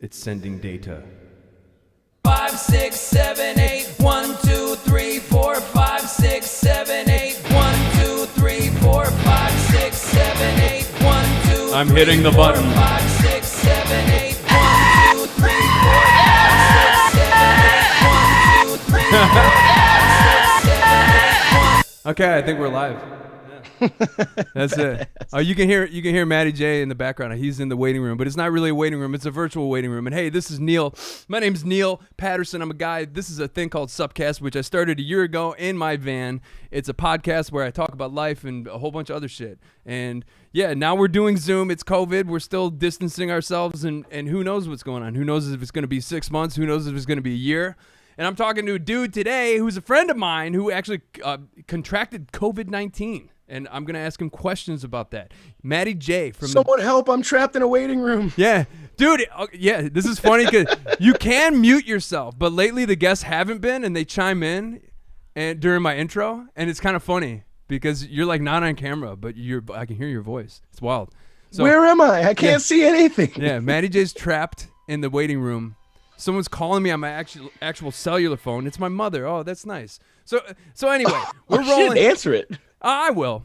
It's sending data. 5, 6, 7, 8, 1, 2, 3, 4, 5, 6, 7, 8, 1, 2, 3, 4, 5, 6, 7, 8, 1, 2, I'm hitting the button. 5, 6, 7, 8, 1, 2, 3, 4, 5, 6, 7, 8, 1, 2, 3, 4, 5, 6, 7, 8, 1. Okay, I think we're live. That's it. Oh, you can hear Matty J in the background. He's in the waiting room, but it's not really a waiting room. It's a virtual waiting room. And hey, this is Neil. My name's Neil Patterson. I'm a guy. This is a thing called SUPcast, which I started a year ago in my van. It's a podcast where I talk about life and a whole bunch of other shit. And yeah, now we're doing Zoom. It's COVID. We're still distancing ourselves, and who knows what's going on? Who knows if it's going to be 6 months? Who knows if it's going to be a year? And I'm talking to a dude today who's a friend of mine who actually contracted COVID-19. And I'm going to ask him questions about that. Matty J from Someone help, I'm trapped in a waiting room. Yeah. Dude, yeah, this is funny because you can mute yourself, but lately the guests haven't been, and they chime in and during my intro, and it's kind of funny because you're like not on camera, but I can hear your voice. It's wild. So, where am I? I can't see anything. Yeah, Matty J's trapped in the waiting room. Someone's calling me on my actual cellular phone. It's my mother. Oh, that's nice. So anyway, we're rolling. Answer it. I will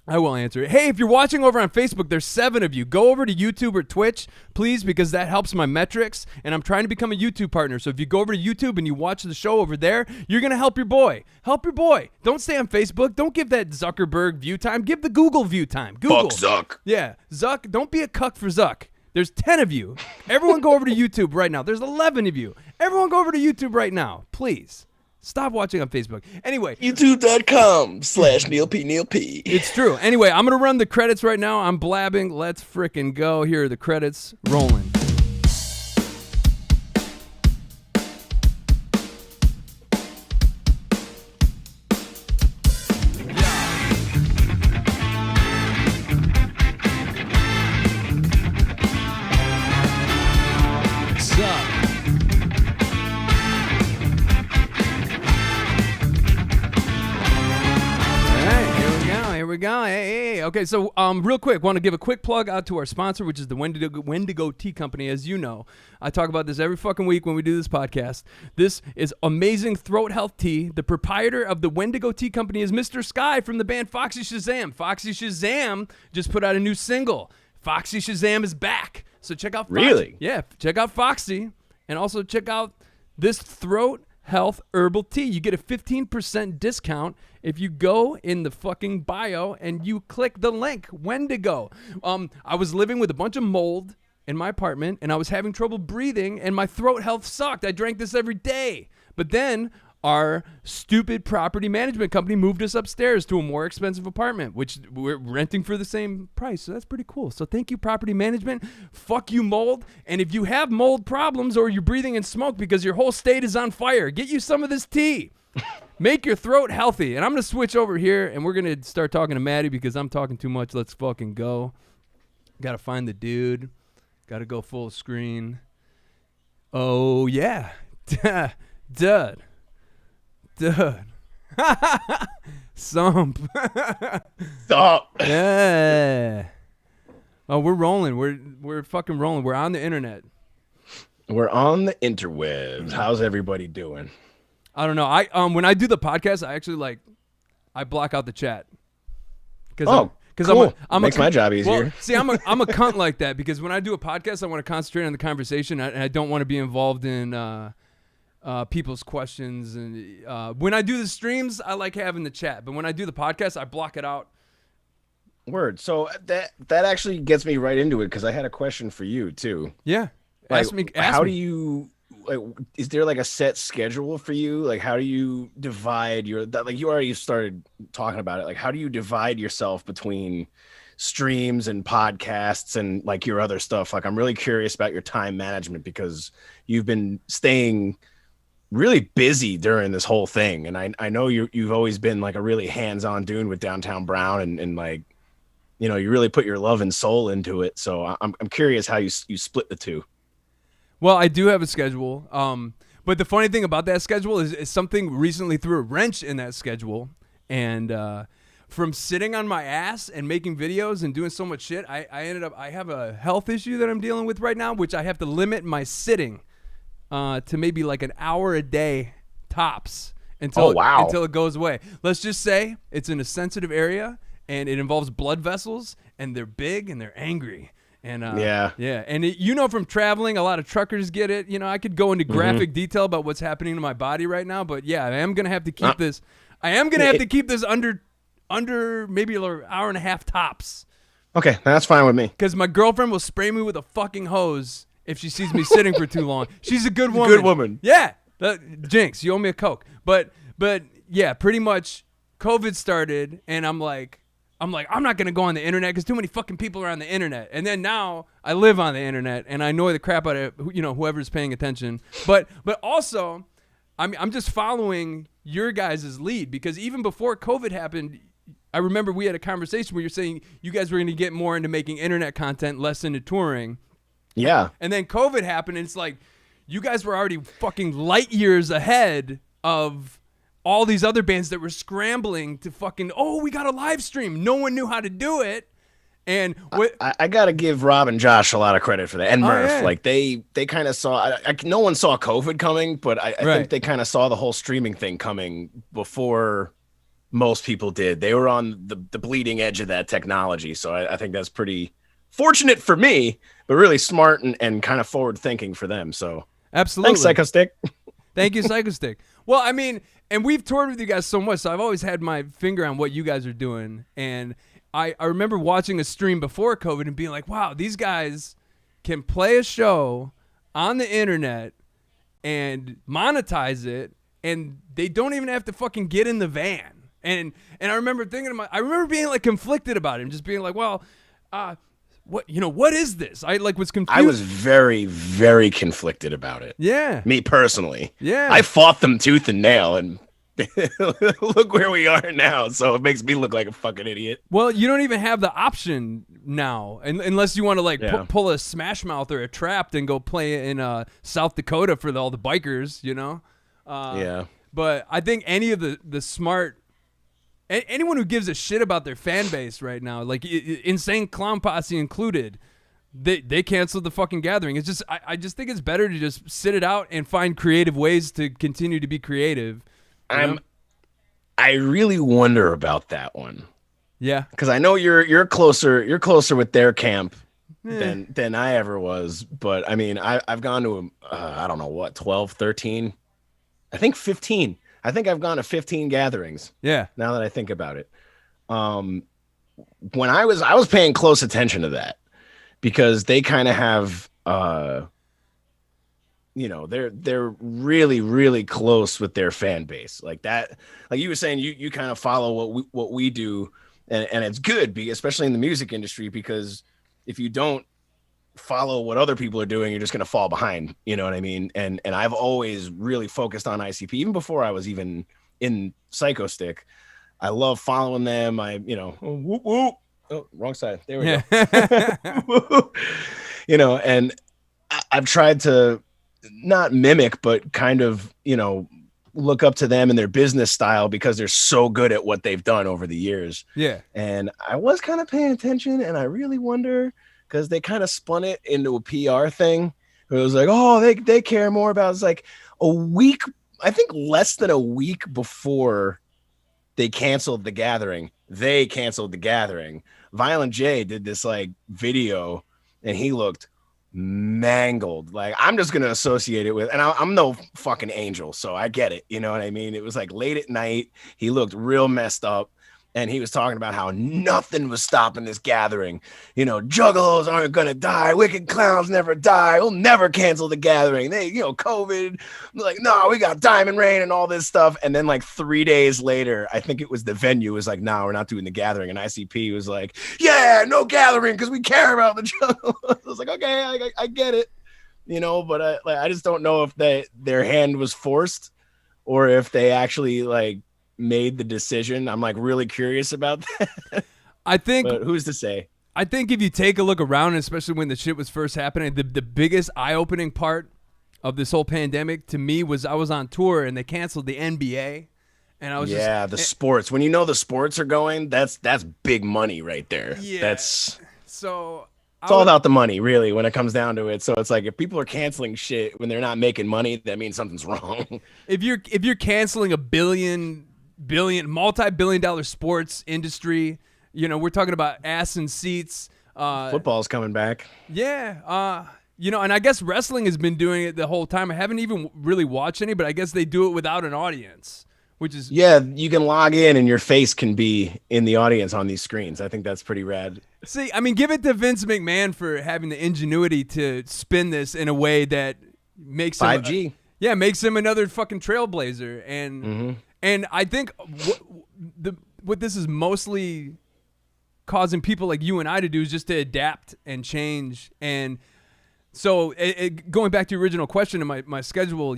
answer it. Hey, if you're watching over on Facebook, there's 7 of you. Go over to YouTube or Twitch, please, because that helps my metrics, and I'm trying to become a YouTube partner. So if you go over to YouTube and you watch the show over there, you're going to help your boy. Help your boy. Don't stay on Facebook. Don't give that Zuckerberg view time. Give the Google view time. Google. Fuck Zuck. Yeah, Zuck. Don't be a cuck for Zuck. There's 10 of you. Everyone go over to YouTube right now. There's 11 of you. Everyone go over to YouTube right now, please. Stop watching on Facebook. Anyway. YouTube.com/Neil P. It's true. Anyway, I'm going to run the credits right now. I'm blabbing. Let's frickin' go. Here are the credits rolling. Hey. Okay, so real quick, want to give a quick plug out to our sponsor, which is the Wendigo Tea Company. As you know, I talk about this every fucking week when we do this podcast. This is amazing throat health tea. The proprietor of the Wendigo Tea Company is Mr. Sky from the band Foxy Shazam. Foxy Shazam just put out a new single. Foxy Shazam is back. So check out Foxy. Really? Yeah, check out Foxy, and also check out this throat health herbal tea. You get a 15% discount if you go in the fucking bio and you click the link, Wendigo. I was living with a bunch of mold in my apartment, and I was having trouble breathing, and my throat health sucked. I drank this every day. But then our stupid property management company moved us upstairs to a more expensive apartment, which we're renting for the same price. So that's pretty cool. So thank you, property management. Fuck you, mold. And if you have mold problems or you're breathing in smoke because your whole state is on fire, get you some of this tea. Make your throat healthy. And I'm going to switch over here, and we're going to start talking to Matty because I'm talking too much. Let's fucking go. Got to find the dude. Got to go full screen. Oh, yeah. Dude. Sump. Stop. Yeah. Oh, we're rolling. We're fucking rolling. We're on the internet. We're on the interwebs. How's everybody doing? I don't know. I when I do the podcast, I actually I block out the chat. Cool. Makes my job easier. Well, see, I'm a cunt like that because when I do a podcast, I want to concentrate on the conversation, and I don't want to be involved in people's questions. And when I do the streams, I like having the chat, but when I do the podcast, I block it out. Word. So that actually gets me right into it because I had a question for you too. Yeah. Ask me. Do you is there like a set schedule for you? Like, how do you divide you already started talking about it. Like, how do you divide yourself between streams and podcasts and like your other stuff? Like, I'm really curious about your time management because you've been staying really busy during this whole thing. And I know you've always been like a really hands-on dude with Downtown Brown and like, you know, you really put your love and soul into it. So I'm curious how you split the two. Well, I do have a schedule. But the funny thing about that schedule is something recently threw a wrench in that schedule. And from sitting on my ass and making videos and doing so much shit, I have a health issue that I'm dealing with right now, which I have to limit my sitting to maybe like an hour a day tops until it goes away. Let's just say it's in a sensitive area and it involves blood vessels and they're big and they're angry. And and from traveling, a lot of truckers get it. I could go into graphic detail about what's happening to my body right now, but yeah, I am gonna have to keep this. I am gonna have to keep this under maybe an hour and a half tops. Okay, that's fine with me. Because my girlfriend will spray me with a fucking hose if she sees me sitting for too long. She's a good woman. Good woman. Yeah, Jinx, you owe me a Coke. But yeah, pretty much COVID started, and I'm like, I'm not going to go on the internet because too many fucking people are on the internet. And then now I live on the internet and I annoy the crap out of, whoever's paying attention. But also, I'm just following your guys' lead because even before COVID happened, I remember we had a conversation where you're saying you guys were going to get more into making internet content, less into touring. Yeah. And then COVID happened and it's like you guys were already fucking light years ahead of all these other bands that were scrambling to fucking, we got a live stream. No one knew how to do it. And I got to give Rob and Josh a lot of credit for that. And Murph, yeah. like they kind of saw, no one saw COVID coming, but I think they kind of saw the whole streaming thing coming before most people did. They were on the bleeding edge of that technology. So I think that's pretty fortunate for me, but really smart and kind of forward thinking for them. So absolutely. Thanks, Psychostick. Thank you, Psychostick. Well, I mean, and we've toured with you guys so much, so I've always had my finger on what you guys are doing. And I remember watching a stream before COVID and being like, wow, these guys can play a show on the internet and monetize it, and they don't even have to fucking get in the van. And I remember thinking, I remember being like conflicted about it and just being like, well, what is this? I was confused. I was very, very conflicted about it. Yeah. Me personally. Yeah. I fought them tooth and nail, and look where we are now. So it makes me look like a fucking idiot. Well, you don't even have the option now, unless you want to pull a Smash Mouth or a Trapped and go play in South Dakota for all the bikers, Yeah. But I think any of the smart, anyone who gives a shit about their fan base right now, like Insane Clown Posse included, they canceled the fucking gathering. It's just I just think it's better to just sit it out and find creative ways to continue to be creative. I really wonder about that one. Yeah, because I know you're closer with their camp than I ever was. But I mean, I've gone to I don't know what 12, 13, I think 15. I think I've gone to 15 gatherings. Yeah. Now that I think about it, when I was paying close attention to that because they kind of have, they're really, really close with their fan base like that. Like you were saying, you kind of follow what we do, and it's good, especially in the music industry, because if you don't follow what other people are doing, you're just going to fall behind. You know what I mean? And I've always really focused on ICP, even before I was even in Psychostick. I love following them. Wrong side. There we go. And I've tried to not mimic, but kind of, look up to them and their business style because they're so good at what they've done over the years. Yeah. And I was kind of paying attention, and I really wonder, because they kind of spun it into a PR thing. It was like, they care more about, it's like a week, I think less than a week before they canceled the gathering, Violent J did this like video, and he looked mangled. Like, I'm just going to associate it with, and I'm no fucking angel, so I get it. You know what I mean? It was like late at night. He looked real messed up. And he was talking about how nothing was stopping this gathering. Juggalos aren't going to die. Wicked clowns never die. We'll never cancel the gathering. They, COVID, like, no, we got Diamond Rain and all this stuff. And then like 3 days later, I think it was the venue was like, no, we're not doing the gathering. And ICP was like, yeah, no gathering because we care about the Juggalos. I was like, okay, I get it. But I just don't know if their hand was forced or if they actually like made the decision. I'm like really curious about that. I think, but who's to say? I think if you take a look around, especially when the shit was first happening, the biggest eye-opening part of this whole pandemic to me was I was on tour and they canceled the NBA, And I was the sports. When you know the sports are going, that's big money right there. Yeah. So it's all about the money, really, when it comes down to it. So it's like if people are canceling shit when they're not making money, that means something's wrong. If you're canceling a multi-billion-dollar sports industry, we're talking about ass and seats. Football's coming back. Yeah. And I guess wrestling has been doing it the whole time. I haven't even really watched any, but I guess they do it without an audience. Which is you can log in and your face can be in the audience on these screens. I think that's pretty rad. See, I mean, give it to Vince McMahon for having the ingenuity to spin this in a way that makes 5G. Him, makes him another fucking trailblazer. And I think what this is mostly causing people like you and I to do is just to adapt and change. And so, going back to your original question in my schedule,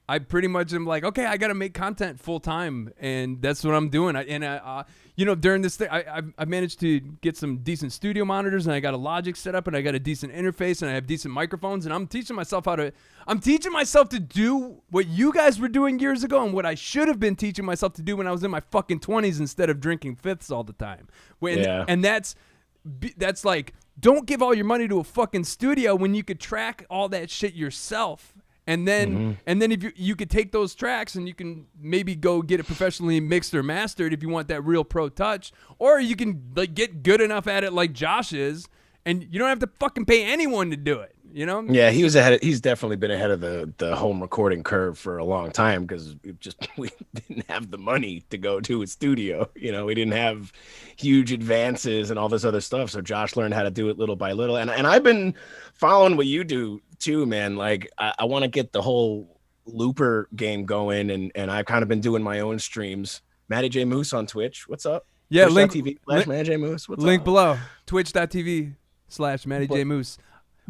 I pretty much am like, okay, I got to make content full time, and that's what I'm doing. During this thing, I managed to get some decent studio monitors, and I got a Logic set up, and I got a decent interface, and I have decent microphones, and I'm teaching myself to do what you guys were doing years ago, and what I should have been teaching myself to do when I was in my fucking 20s instead of drinking fifths all the time. And that's like, don't give all your money to a fucking studio when you could track all that shit yourself. And then if you could take those tracks and you can maybe go get it professionally mixed or mastered if you want that real pro touch, or you can like get good enough at it like Josh is, and you don't have to fucking pay anyone to do it. Yeah, he's definitely been ahead of the home recording curve for a long time, because we didn't have the money to go to a studio. We didn't have huge advances and all this other stuff. So Josh learned how to do it little by little, and I've been following what you do too, man. Like I want to get the whole looper game going, and I've kind of been doing my own streams. Matty J Moose on Twitch. What's up? Yeah, Matty J Moose. What's link up? below. Twitch.tv/Matty J Moose.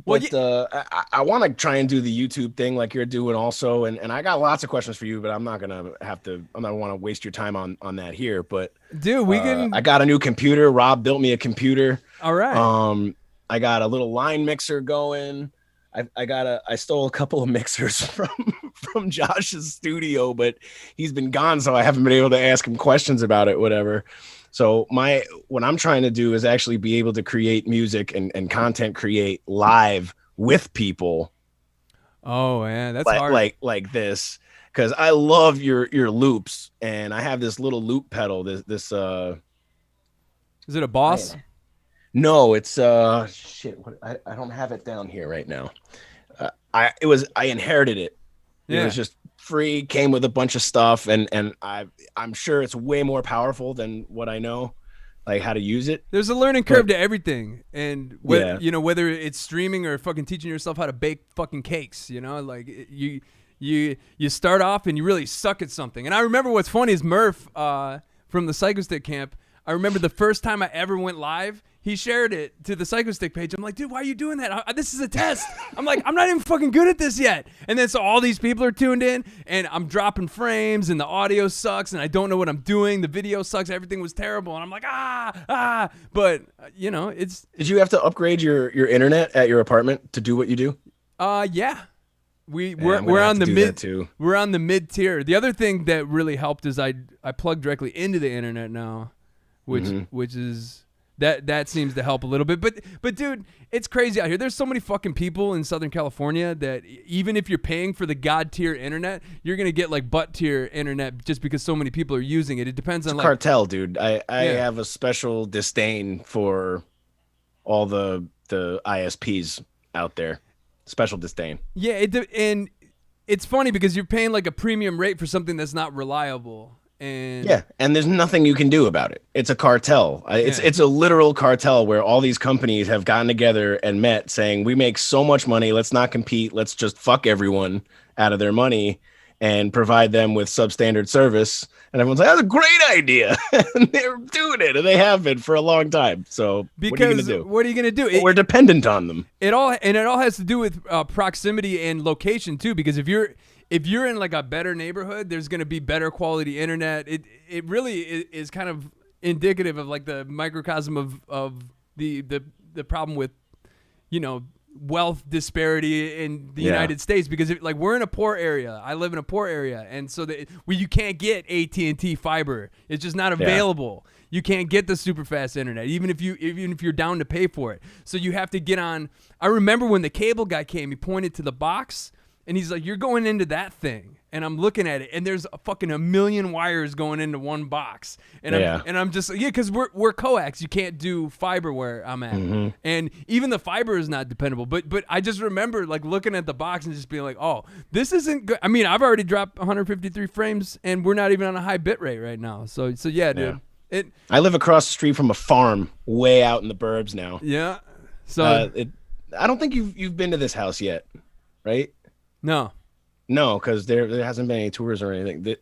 But I want to try and do the YouTube thing like you're doing also, and I got lots of questions for you, but I'm not want to waste your time on that here. But dude, I got a new computer. Rob built me a computer. All right. I got a little line mixer going. I stole a couple of mixers from Josh's studio, but he's been gone, so I haven't been able to ask him questions about it, whatever. So what I'm trying to do is actually be able to create music and content create live with people. Oh man, that's hard. Like this, because I love your loops, and I have this little loop pedal. This is it a Boss? No, it's shit. I don't have it down here right now. I inherited it. Yeah. It was just free, came with a bunch of stuff, and I'm sure it's way more powerful than what I know, like how to use it. There's a learning curve to everything, and whether it's streaming or fucking teaching yourself how to bake fucking cakes, like you start off and you really suck at something. And I remember what's funny is Murph from the Psychostick camp. I remember the first time I ever went live, he shared it to the Psychostick page. I'm like, dude, why are you doing that? This is a test. I'm like, I'm not even fucking good at this yet. And then so all these people are tuned in, and I'm dropping frames, and the audio sucks, and I don't know what I'm doing. The video sucks. Everything was terrible. And I'm like, But, it's... Did you have to upgrade your internet at your apartment to do what you do? Yeah. We're on the mid tier. The other thing that really helped is I plug directly into the internet now, which is... That seems to help a little bit. But dude, it's crazy out here. There's so many fucking people in Southern California that even if you're paying for the god tier internet, you're going to get like butt tier internet just because so many people are using it. It depends on cartel, dude. I have a special disdain for all the ISPs out there. Special disdain. Yeah, and it's funny because you're paying like a premium rate for something that's not reliable. And there's nothing you can do about it. It's a cartel. It's a literal cartel where all these companies have gotten together and met saying, we make so much money, let's not compete, let's just fuck everyone out of their money and provide them with substandard service. And everyone's like, that's a great idea. And they're doing it, and they have been for a long time. So what are you going to do? We're dependent on them. It all has to do with proximity and location too, because if you're in like a better neighborhood, there's going to be better quality internet. It really is kind of indicative of like the microcosm of the problem with, wealth disparity in the United States, because like we're in a poor area. I live in a poor area, and so you can't get AT&T fiber. It's just not available. You can't get the super fast internet, even if you're down to pay for it. So you have to get on. I remember when the cable guy came, he pointed to the box, and he's like, "You're going into that thing." And I'm looking at it, and there's a million wires going into one box. And I'm just because we're coax. You can't do fiber where I'm at, and even the fiber is not dependable. But I just remember like looking at the box and just being like, "Oh, this isn't good." I mean, I've already dropped 153 frames, and we're not even on a high bit rate right now. So yeah, dude. I live across the street from a farm way out in the burbs now. Yeah. So I don't think you've been to this house yet, right? No, because there hasn't been any tours or anything.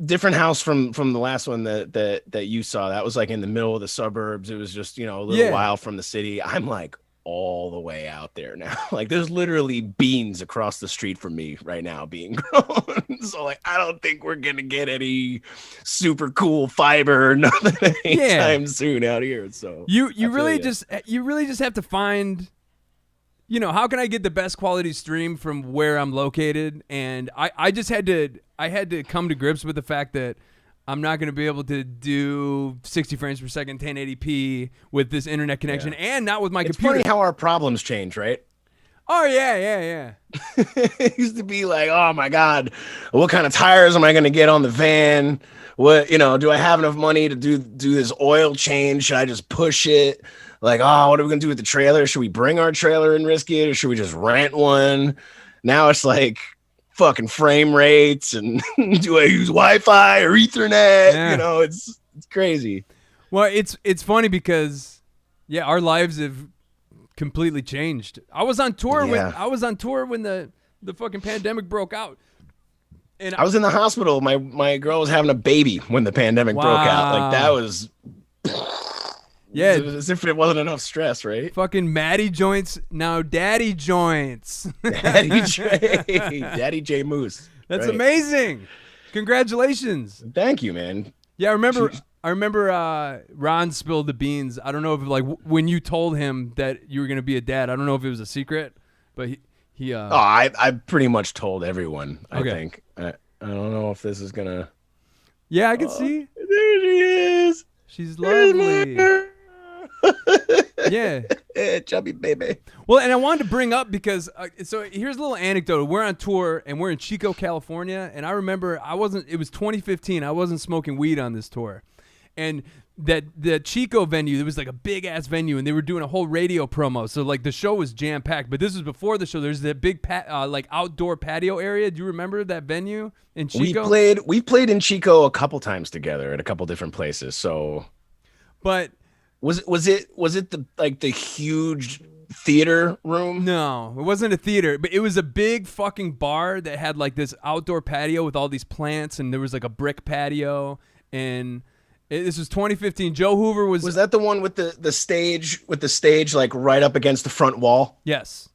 Different house from the last one that you saw. That was like in the middle of the suburbs. It was just, a little while from the city. I'm like all the way out there now. Like there's literally beans across the street from me right now being grown. So like I don't think we're gonna get any super cool fiber or nothing anytime soon out here. So you really just have to find, how can I get the best quality stream from where I'm located? And I had to come to grips with the fact that I'm not going to be able to do 60 frames per second, 1080p with this internet connection, and not with my computer. It's funny how our problems change, right? Oh, yeah. It used to be like, oh my God, what kind of tires am I going to get on the van? What, do I have enough money to do this oil change? Should I just push it? Like, oh, what are we going to do with the trailer? Should we bring our trailer and risk it? Or should we just rent one? Now it's like fucking frame rates and do I use Wi-Fi or Ethernet? Yeah. It's crazy. Well, it's funny because, our lives have completely changed. I was on tour when the fucking pandemic broke out. And I was in the hospital. My girl was having a baby when the pandemic broke out. Like that was... Yeah, as if it wasn't enough stress, right? Fucking Matty joints, now Daddy joints. Daddy J Moose. That's amazing. Congratulations. Thank you, man. Yeah, I remember Ron spilled the beans. I don't know if like when you told him that you were gonna be a dad. I don't know if it was a secret, but he I pretty much told everyone. I think. I don't know if this is gonna. Yeah, I can see. There she is. She's lovely. Yeah. Chubby baby. Well, and I wanted to bring up because so here's a little anecdote. We're on tour and we're in Chico, California, and I remember it was 2015. I wasn't smoking weed on this tour. And the Chico venue, there was like a big ass venue, and they were doing a whole radio promo. So like the show was jam packed, but this was before the show. There's that big like outdoor patio area. Do you remember that venue in Chico? We played in Chico a couple times together at a couple different places. So, but was it the huge theater room? No, it wasn't a theater, but it was a big fucking bar that had like this outdoor patio with all these plants, and there was like a brick patio, and this was 2015. Joe Hoover was that the one with the stage like right up against the front wall? Yes.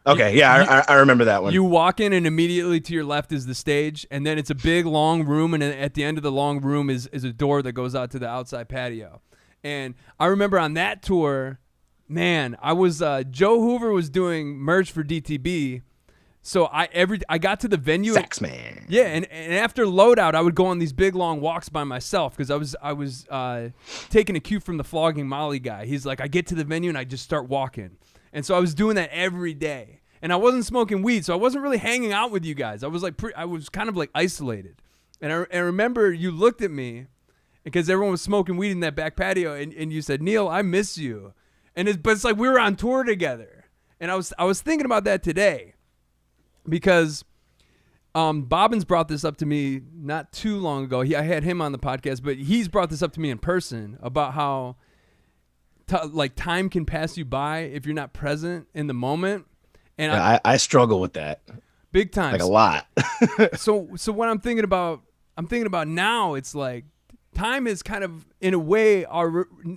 Okay, I remember that one. You walk in and immediately to your left is the stage, and then it's a big long room, and at the end of the long room is a door that goes out to the outside patio. And I remember on that tour, man, I was Joe Hoover was doing merch for DTB. So I got to the venue. Sax man. Yeah, and after loadout, I would go on these big long walks by myself because I was taking a cue from the flogging Molly guy. He's like, I get to the venue and I just start walking, and so I was doing that every day. And I wasn't smoking weed, so I wasn't really hanging out with you guys. I was like, I was kind of like isolated. And I remember you looked at me because everyone was smoking weed in that back patio, and you said, Neil, I miss you. But it's like we were on tour together, and I was thinking about that today. Because Bobbins brought this up to me not too long ago. I had him on the podcast, but he's brought this up to me in person about how like time can pass you by if you're not present in the moment. And I struggle with that big time, like a lot. so what I'm thinking about now, it's like time is kind of in a way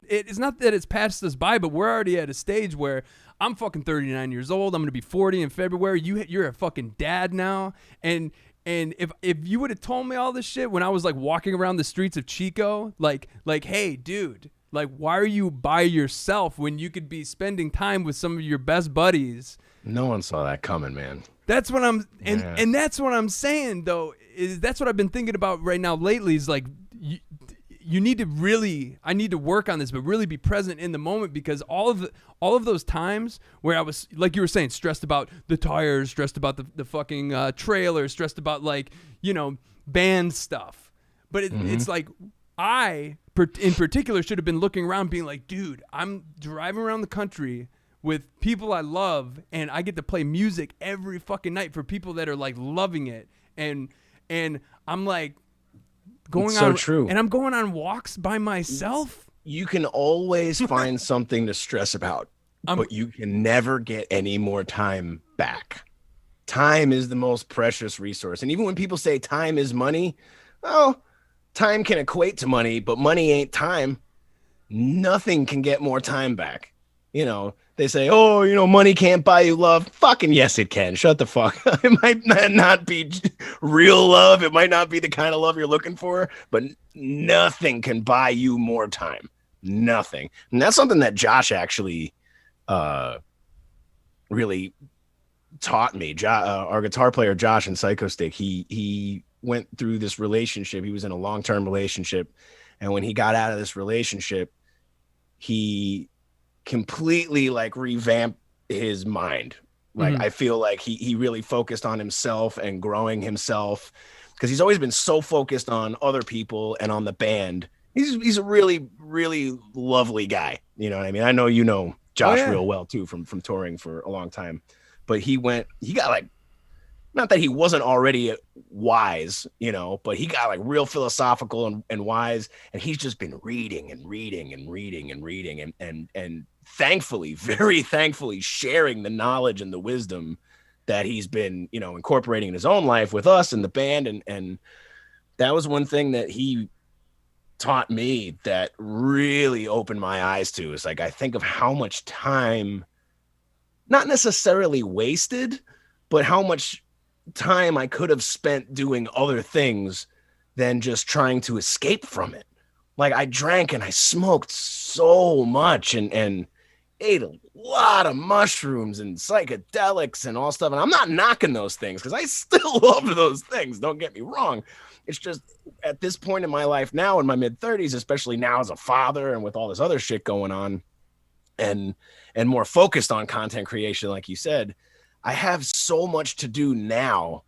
it's not that it's passed us by, but we're already at a stage where I'm fucking 39 years old. I'm going to be 40 in February. You're a fucking dad now. And if you would have told me all this shit when I was like walking around the streets of Chico, like, hey, dude, Like, why are you by yourself when you could be spending time with some of your best buddies? No one saw that coming, man. That's what I'm and that's what I'm saying though. Is that's what I've been thinking about right now lately is like you need to really, I need to work on this, but really be present in the moment, because all of those times where I was, like you were saying, stressed about the tires, stressed about the fucking trailer, stressed about like, you know, band stuff. But it's like in particular should have been looking around being like, dude, I'm driving around the country with people I love, and I get to play music every fucking night for people that are like loving it. And I'm like, going on, true. And I'm going on walks by myself. You can always find something to stress about, but you can never get any more time back. Time is the most precious resource. And even when people say time is money, well, time can equate to money, but money ain't time. Nothing can get more time back. You know, they say, oh, you know, money can't buy you love. Fucking yes, it can. Shut the fuck up. It might not be real love. It might not be the kind of love you're looking for, but nothing can buy you more time. Nothing. And that's something that Josh actually really taught me. Our guitar player, Josh, in Psychostick, he went through this relationship. He was in a long-term relationship. And when he got out of this relationship, he completely like revamped his mind. Like I feel like he really focused on himself and growing himself, because he's always been so focused on other people and on the band. He's a really, really lovely guy. You know what I mean? I know you know Josh real well too from touring for a long time. But he got like, not that he wasn't already wise, you know, but he got like real philosophical and wise, and he's just been reading and thankfully, very thankfully, sharing the knowledge and the wisdom that he's been, you know, incorporating in his own life with us and the band. And that was one thing that he taught me that really opened my eyes to, is like, I think of how much time, not necessarily wasted, but how much time I could have spent doing other things than just trying to escape from it. Like, I drank and I smoked so much and ate a lot of mushrooms and psychedelics and all stuff. And I'm not knocking those things, because I still love those things. Don't get me wrong. It's just at this point in my life now, in my mid-30s, especially now as a father and with all this other shit going on, and more focused on content creation, like you said, I have so much to do now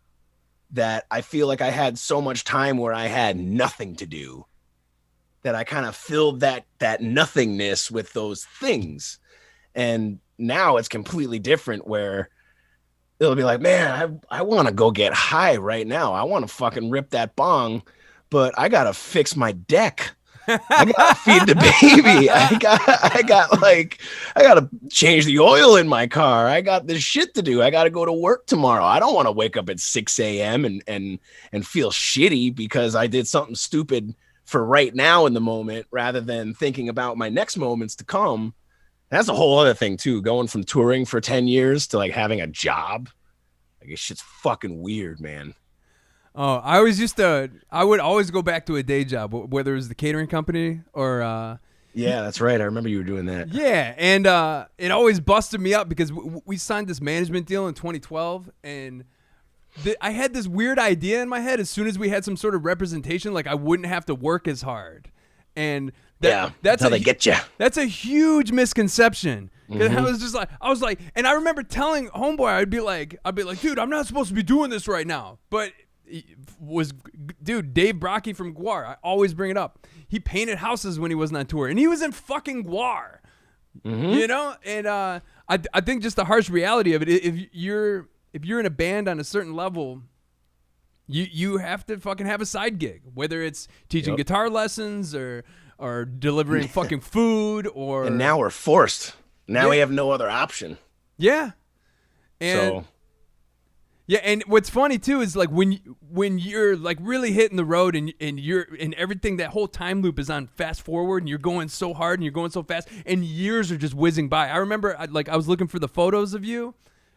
that I feel like I had so much time where I had nothing to do, that I kind of filled that nothingness with those things. And now it's completely different, where it'll be like, man, I want to go get high right now. I want to fucking rip that bong, but I got to fix my deck. I got to feed the baby. I got to change the oil in my car. I got this shit to do. I got to go to work tomorrow. I don't want to wake up at 6 a.m. and feel shitty because I did something stupid for right now in the moment, rather than thinking about my next moments to come. That's a whole other thing too. Going from touring for 10 years to like having a job. Like, this shit's fucking weird, man. Oh, I would always go back to a day job, whether it was the catering company or. Yeah, that's right. I remember you were doing that. Yeah. And it always busted me up, because we signed this management deal in 2012, and I had this weird idea in my head. As soon as we had some sort of representation, like I wouldn't have to work as hard. And that's how they get you. That's a huge misconception. I was like, and I remember telling homeboy, I'd be like, dude, I'm not supposed to be doing this right now. But Dave Brocky from Guar, I always bring it up. He painted houses when he wasn't on tour, and he was in fucking Guar, you know? And I think just the harsh reality of it, if you're in a band on a certain level, you have to fucking have a side gig, whether it's teaching guitar lessons or delivering fucking food, and now we're forced. Now we have no other option. Yeah. And yeah, and what's funny too is like when you're like really hitting the road and you're in everything, that whole time loop is on fast forward, and you're going so hard and you're going so fast, and years are just whizzing by. I remember I was looking for the photos of you,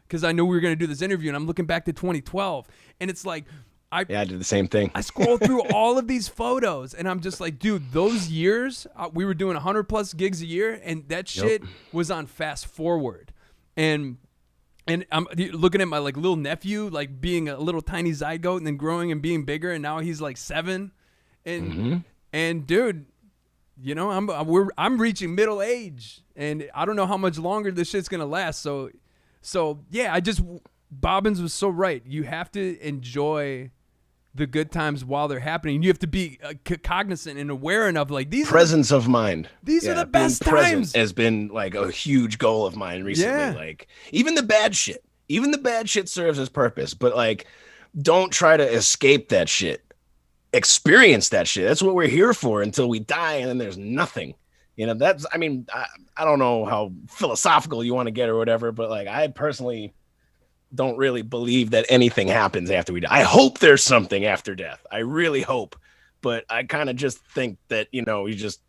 because I knew we were going to do this interview, and I'm looking back to 2012, and it's like I did the same thing. I scroll through all of these photos, and I'm just like, dude, those years, we were doing 100+ gigs a year, and that shit was on fast forward. And I'm looking at my like little nephew, like being a little tiny zygote and then growing and being bigger, and now he's like 7. And dude, you know, I'm reaching middle age, and I don't know how much longer this shit's gonna last. So yeah, Bobbins was so right. You have to enjoy the good times while they're happening. You have to be cognizant and aware enough, like these presence of mind. These are the best present times. Has been like a huge goal of mine recently. Yeah. Like even the bad shit serves its purpose, but like don't try to escape that shit. Experience that shit. That's what we're here for until we die, and then there's nothing. You know, that's, I mean, I don't know how philosophical you want to get or whatever, but like I personally don't really believe that anything happens after we die. I hope there's something after death. I really hope, but I kind of just think that, you know, you just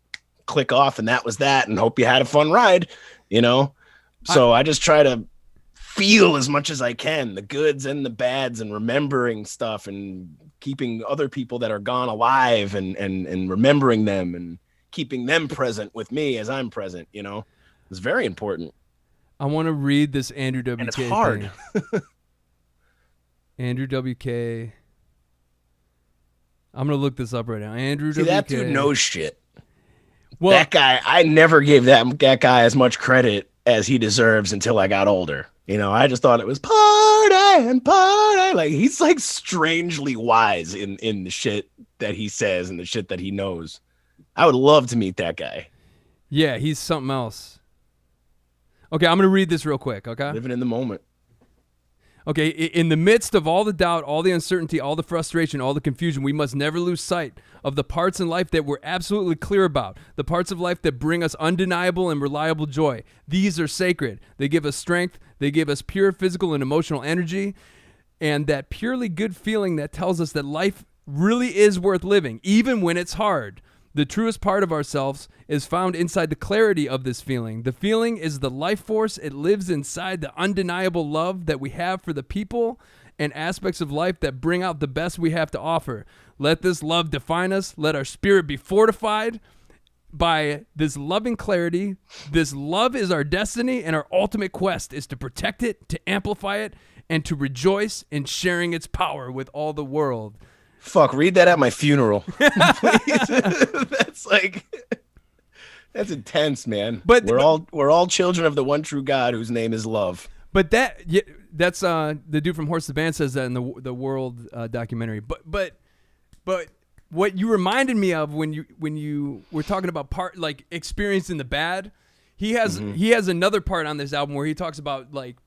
click off and that was that, and hope you had a fun ride, you know? So I just try to feel as much as I can, the goods and the bads, and remembering stuff and keeping other people that are gone alive and remembering them and keeping them present with me as I'm present, you know? It's very important. I want to read this Andrew WK. And it's hard. Andrew WK. I'm going to look this up right now. Andrew See, WK. that dude knows shit. Well, that guy, I never gave that guy as much credit as he deserves until I got older. You know, I just thought it was party and party. Like, he's like strangely wise in the shit that he says and the shit that he knows. I would love to meet that guy. Yeah, he's something else. Okay, I'm going to read this real quick, okay? Living in the moment. Okay, in the midst of all the doubt, all the uncertainty, all the frustration, all the confusion, we must never lose sight of the parts in life that we're absolutely clear about, the parts of life that bring us undeniable and reliable joy. These are sacred. They give us strength. They give us pure physical and emotional energy, and that purely good feeling that tells us that life really is worth living, even when it's hard. The truest part of ourselves is found inside the clarity of this feeling. The feeling is the life force. It lives inside the undeniable love that we have for the people and aspects of life that bring out the best we have to offer. Let this love define us. Let our spirit be fortified by this loving clarity. This love is our destiny, and our ultimate quest is to protect it, to amplify it, and to rejoice in sharing its power with all the world. Fuck, read that at my funeral. That's like, that's intense, man. But we're all children of the one true God whose name is love. But that's the dude from Horse the Band says that in the World documentary. But what you reminded me of when you were talking about like experiencing the bad, he has another part on this album where he talks about like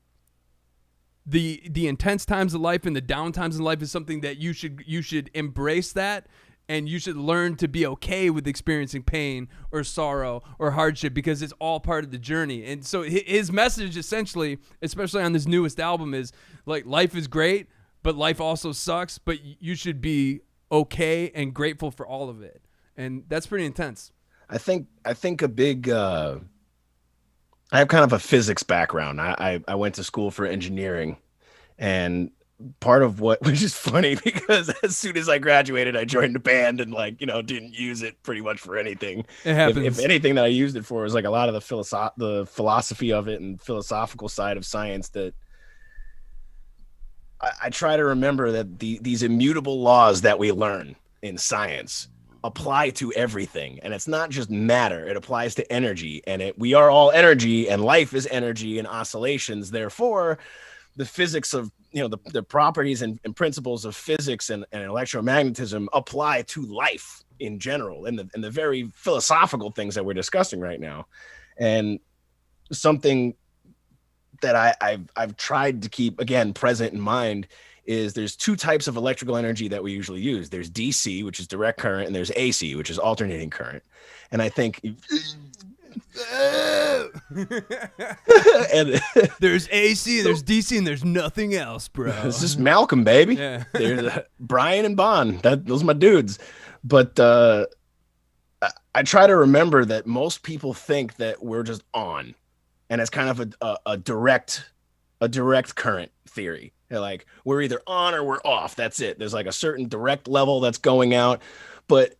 the intense times of life and the down times in life is something that you should embrace that, and you should learn to be okay with experiencing pain or sorrow or hardship, because it's all part of the journey. And so his message essentially, especially on this newest album, is like life is great, but life also sucks, but you should be okay and grateful for all of it. And that's pretty intense. I think a big I have kind of a physics background. I went to school for engineering, and part of which is funny because as soon as I graduated, I joined a band and like, you know, didn't use it pretty much for anything. It happens. If anything that I used it for was like a lot of the philosophy of it and philosophical side of science that I try to remember that these immutable laws that we learn in science apply to everything, and it's not just matter. It applies to energy, and we are all energy, and life is energy and oscillations. Therefore, the physics of, you know, the properties and principles of physics and electromagnetism apply to life in general, and the very philosophical things that we're discussing right now. And something that I've tried to keep again present in mind is there's two types of electrical energy that we usually use. There's DC, which is direct current, and there's AC, which is alternating current. And I think and there's AC, there's DC, and there's nothing else, bro. It's just Malcolm, baby. Yeah. There's Brian and Bond. Those are my dudes. But I try to remember that most people think that we're just on, and it's kind of a direct a direct current theory. They're like, we're either on or we're off. That's it. There's like a certain direct level that's going out, but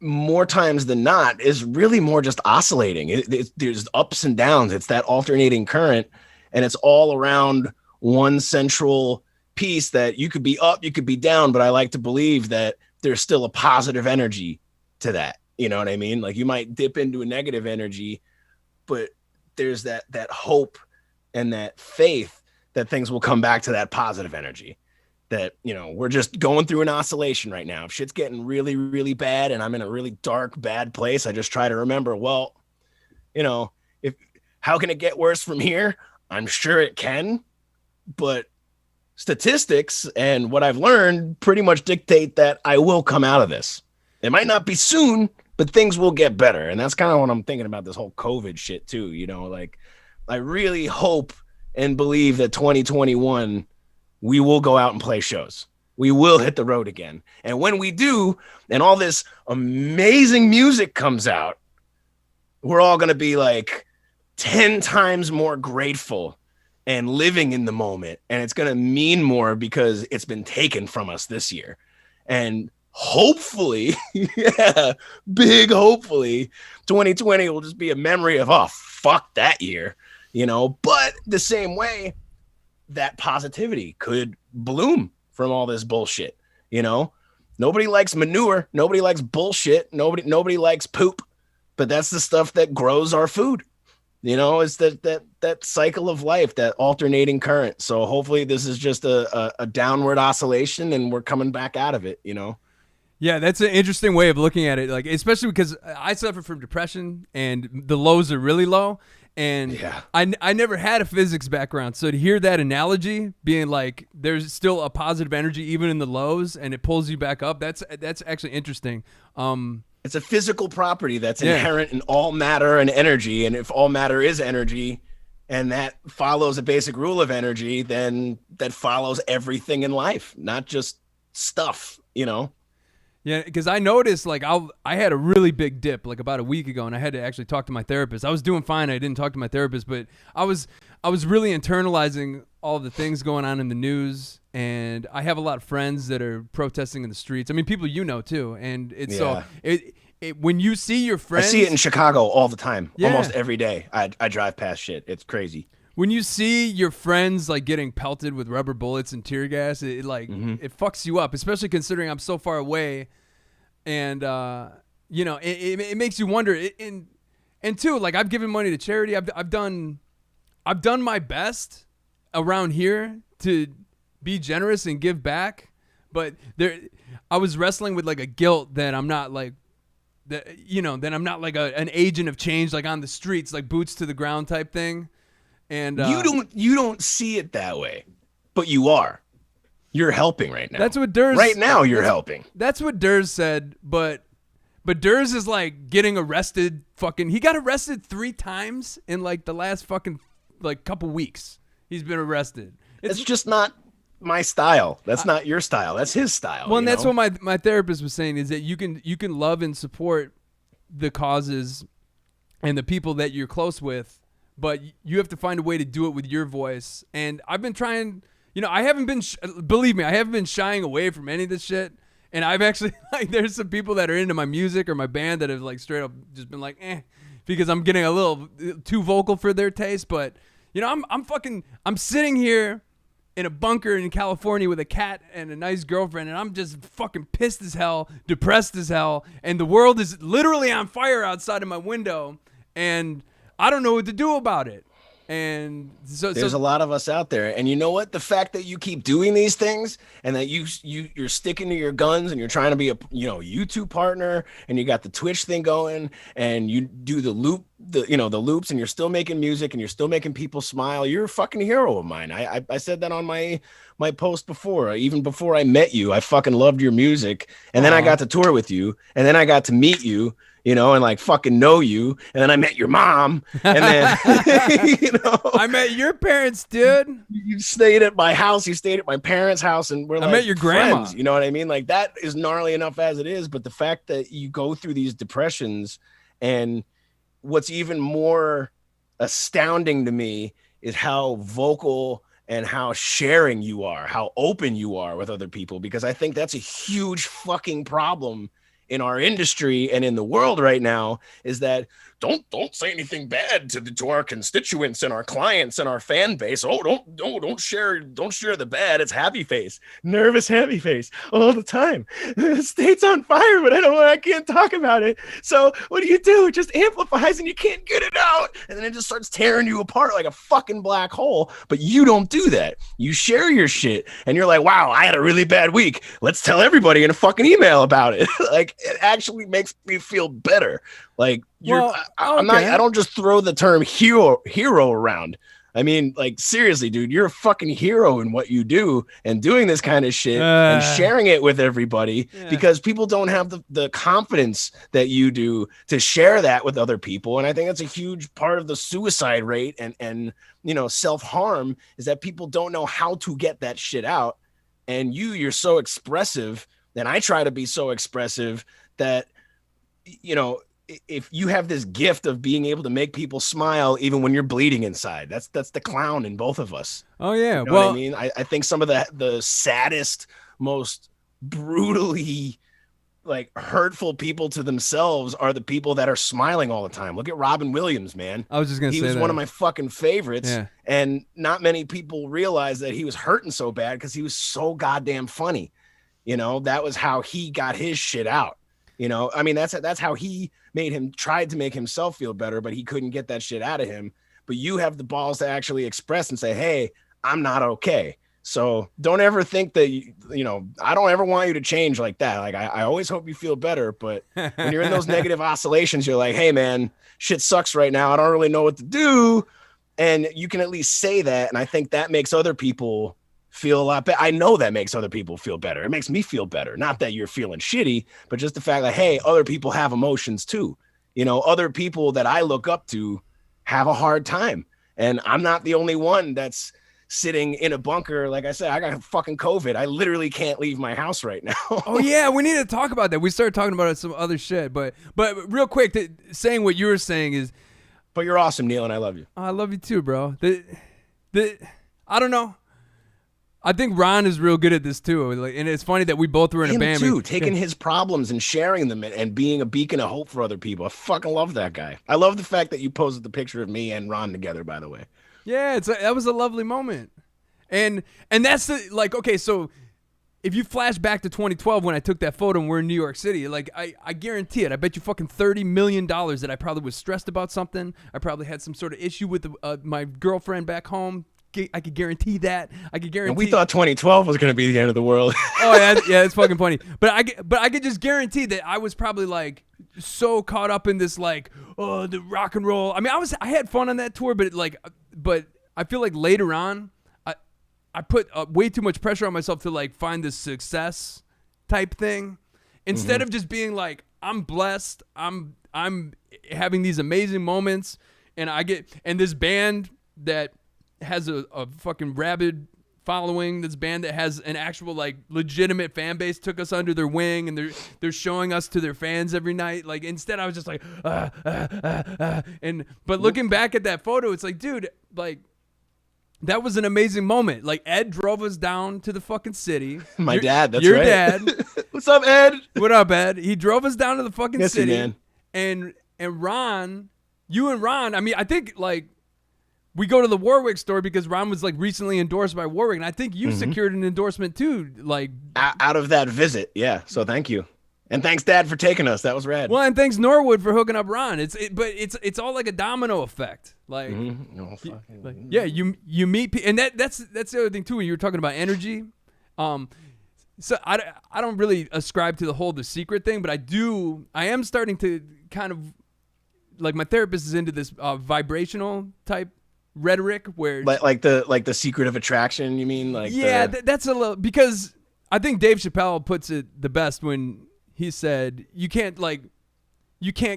more times than not is really more just oscillating. There's ups and downs. It's that alternating current, and it's all around one central piece that you could be up, you could be down, but I like to believe that there's still a positive energy to that. You know what I mean? Like you might dip into a negative energy, but there's that hope and that faith that things will come back to that positive energy. That, you know, we're just going through an oscillation right now. If shit's getting really, really bad and I'm in a really dark, bad place, I just try to remember, well, you know, how can it get worse from here? I'm sure it can, but statistics and what I've learned pretty much dictate that I will come out of this. It might not be soon, but things will get better. And that's kind of what I'm thinking about this whole COVID shit too. You know, like I really hope and believe that 2021, we will go out and play shows. We will hit the road again. And when we do, and all this amazing music comes out, we're all going to be like 10 times more grateful and living in the moment. And it's going to mean more because it's been taken from us this year. And hopefully, big hopefully, 2020 will just be a memory of, oh, fuck that year, you know. But the same way, that positivity could bloom from all this bullshit. You know, nobody likes manure. Nobody likes bullshit. Nobody likes poop, but that's the stuff that grows our food. You know, it's that cycle of life, that alternating current. So hopefully this is just a downward oscillation and we're coming back out of it, you know? Yeah, that's an interesting way of looking at it. Like, especially because I suffer from depression and the lows are really low. And yeah. I never had a physics background. So to hear that analogy being like there's still a positive energy even in the lows and it pulls you back up, that's actually interesting. It's a physical property that's inherent in all matter and energy. And if all matter is energy and that follows a basic rule of energy, then that follows everything in life, not just stuff, you know? Yeah, because I noticed, like, I had a really big dip, like, about a week ago, and I had to actually talk to my therapist. I was doing fine. I didn't talk to my therapist, but I was really internalizing all the things going on in the news, and I have a lot of friends that are protesting in the streets. I mean, people you know, too, and it's so when you see your friends... I see it in Chicago all the time, Yeah. almost every day. I drive past shit. It's crazy. When you see your friends like getting pelted with rubber bullets and tear gas, it it fucks you up, especially considering I'm so far away, and you know it makes you wonder. And too, like I've given money to charity. I've done my best around here to be generous and give back, but I was wrestling with like a guilt that I'm not like that. You know, that I'm not like an agent of change, like on the streets, like boots to the ground type thing. And you don't see it that way, but you are. You're helping right now. That's what Durs. Right now, you're helping. That's what Durs said, but Durs is like getting arrested. He got arrested 3 times in like the last fucking like couple weeks. He's been arrested. It's just not my style. That's not your style. That's his style. Well, and that's what my therapist was saying is that you can love and support the causes and the people that you're close with. But you have to find a way to do it with your voice. And I've been trying, you know, I haven't been, believe me, I haven't been shying away from any of this shit. And I've actually, like, there's some people that are into my music or my band that have, like, straight up just been like, because I'm getting a little too vocal for their taste. But, you know, I'm sitting here in a bunker in California with a cat and a nice girlfriend, and I'm just fucking pissed as hell, depressed as hell. And the world is literally on fire outside of my window. And I don't know what to do about it. And there's a lot of us out there. And you know what? The fact that you keep doing these things and that you're sticking to your guns and you're trying to be a YouTube partner and you got the Twitch thing going and you do the loops and you're still making music and you're still making people smile. You're a fucking hero of mine. I said that on my post before. Even before I met you, I fucking loved your music. And then I got to tour with you and then I got to meet you. You know, and like fucking know you. And then I met your mom. And then, you know. I met your parents, dude. You stayed at my house. You stayed at my parents' house. And we're like, I met your grandma. Friends, you know what I mean? Like that is gnarly enough as it is. But the fact that you go through these depressions and what's even more astounding to me is how vocal and how sharing you are, how open you are with other people, because I think that's a huge fucking problem in our industry and in the world right now, is that don't say anything bad to our constituents and our clients and our fan base. Oh, don't share the bad. It's happy face, nervous happy face all the time. The state's on fire, but I can't talk about it. So what do? It just amplifies and you can't get it out. And then it just starts tearing you apart like a fucking black hole. But you don't do that. You share your shit and you're like, wow, I had a really bad week. Let's tell everybody in a fucking email about it. Like, it actually makes me feel better. Like, I don't just throw the term hero around. I mean, like, seriously, dude, you're a fucking hero in what you do and doing this kind of shit and sharing it with everybody, because people don't have the confidence that you do to share that with other people. And I think that's a huge part of the suicide rate and self-harm, is that people don't know how to get that shit out. And you're so expressive, and I try to be so expressive that, if you have this gift of being able to make people smile even when you're bleeding inside, that's the clown in both of us. Oh yeah. You know what I mean? I think some of the saddest, most brutally like hurtful people to themselves are the people that are smiling all the time. Look at Robin Williams, man. I was just gonna say he was that. one of my fucking favorites. Yeah. And not many people realize that he was hurting so bad because he was so goddamn funny. That was how he got his shit out. I mean, that's how he tried to make himself feel better, but he couldn't get that shit out of him. But you have the balls to actually express and say, hey, I'm not okay. So don't ever think that, I don't ever want you to change like that. Like, I always hope you feel better. But when you're in those negative oscillations, you're like, hey, man, shit sucks right now. I don't really know what to do. And you can at least say that. And I think that makes other people feel a lot better. I know that makes other people feel better. It makes me feel better. Not that you're feeling shitty, but just the fact that, hey, other people have emotions too. Other people that I look up to have a hard time. And I'm not the only one that's sitting in a bunker. Like I said, I got fucking COVID. I literally can't leave my house right now. Oh yeah, we need to talk about that. We started talking about some other shit, but real quick, saying what you were saying is, but you're awesome, Neil, and I love you. I love you too, bro. I don't know. I think Ron is real good at this too. Like, and it's funny that we both were in a band. Too, taking his problems and sharing them and being a beacon of hope for other people. I fucking love that guy. I love the fact that you posted the picture of me and Ron together, by the way. Yeah, that was a lovely moment. And that's okay, so if you flash back to 2012 when I took that photo and we're in New York City, like I guarantee it. I bet you fucking $30 million that I probably was stressed about something. I probably had some sort of issue with my girlfriend back home. I could guarantee that. I could guarantee. And we thought 2012 was going to be the end of the world. Oh yeah, it's fucking funny. But I could just guarantee that I was probably like so caught up in this like the rock and roll. I mean, I had fun on that tour, but I feel like later on, I put way too much pressure on myself to like find this success type thing, instead of just being like, I'm blessed. I'm having these amazing moments, and this band that has a fucking rabid following, this band that has an actual like legitimate fan base took us under their wing, and they're showing us to their fans every night. Like, instead I was just like but looking back at that photo, it's like, dude, like that was an amazing moment. Like, Ed drove us down to the fucking city. My dad, that's your right. Dad. What's up, Ed? What up, Ed? He drove us down to the fucking city. Man. And Ron, you and Ron, I mean, I think like we go to the Warwick store because Ron was like recently endorsed by Warwick, and I think you secured an endorsement too, like out of that visit. Yeah. So thank you. And thanks, Dad, for taking us. That was rad. Well, and thanks Norwood for hooking up Ron. It's all like a domino effect. Like, yeah, you meet people, and that's the other thing too. When you were talking about energy, so I don't really ascribe to the secret thing, but I am starting to kind of, like, my therapist is into this vibrational type rhetoric where like the secret of attraction. You mean like that's a little, because I think Dave Chappelle puts it the best when he said you can't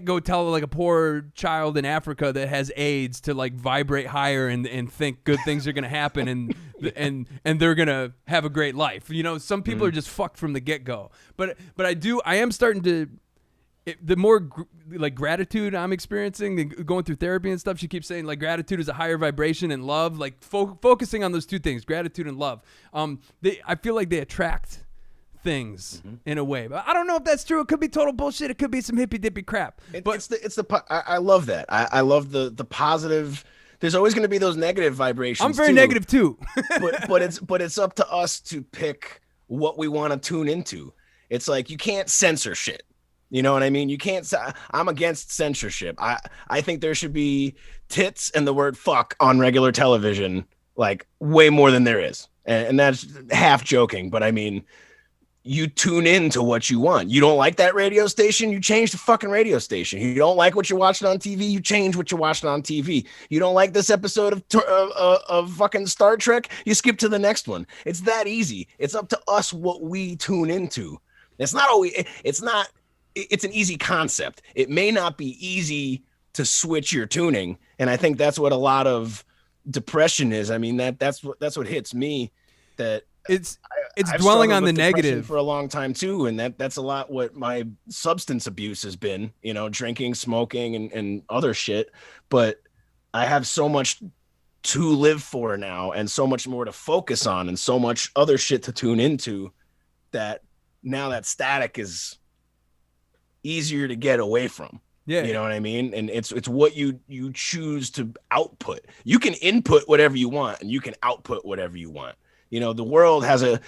go tell like a poor child in Africa that has AIDS to like vibrate higher and think good things are gonna happen and they're gonna have a great life. You know, some people are just fucked from the get go. But I am starting to the more like gratitude I'm experiencing, going through therapy and stuff, she keeps saying like gratitude is a higher vibration and love, like focusing on those two things, gratitude and love. I feel like they attract things in a way, but I don't know if that's true. It could be total bullshit. It could be some hippy dippy crap. I love that. I love the positive. There's always going to be those negative vibrations. I'm very negative too. but it's up to us to pick what we want to tune into. It's like you can't censor shit. You know what I mean? You can't. I'm against censorship. I think there should be tits and the word fuck on regular television, like way more than there is. And that's half joking, but I mean, you tune in to what you want. You don't like that radio station, you change the fucking radio station. You don't like what you're watching on TV, you change what you're watching on TV. You don't like this episode of fucking Star Trek, you skip to the next one. It's that easy. It's up to us what we tune into. It's an easy concept. It may not be easy to switch your tuning, and I think that's what a lot of depression is. I mean, that's what hits me. That it's I've dwelling on the depression negative for a long time too, and that's a lot what my substance abuse has been. You know, drinking, smoking, and other shit. But I have so much to live for now, and so much more to focus on, and so much other shit to tune into, that now that static is easier to get away from. Yeah, you know what I mean? And it's what you choose to output. You can input whatever you want, and you can output whatever you want. You know, the world has a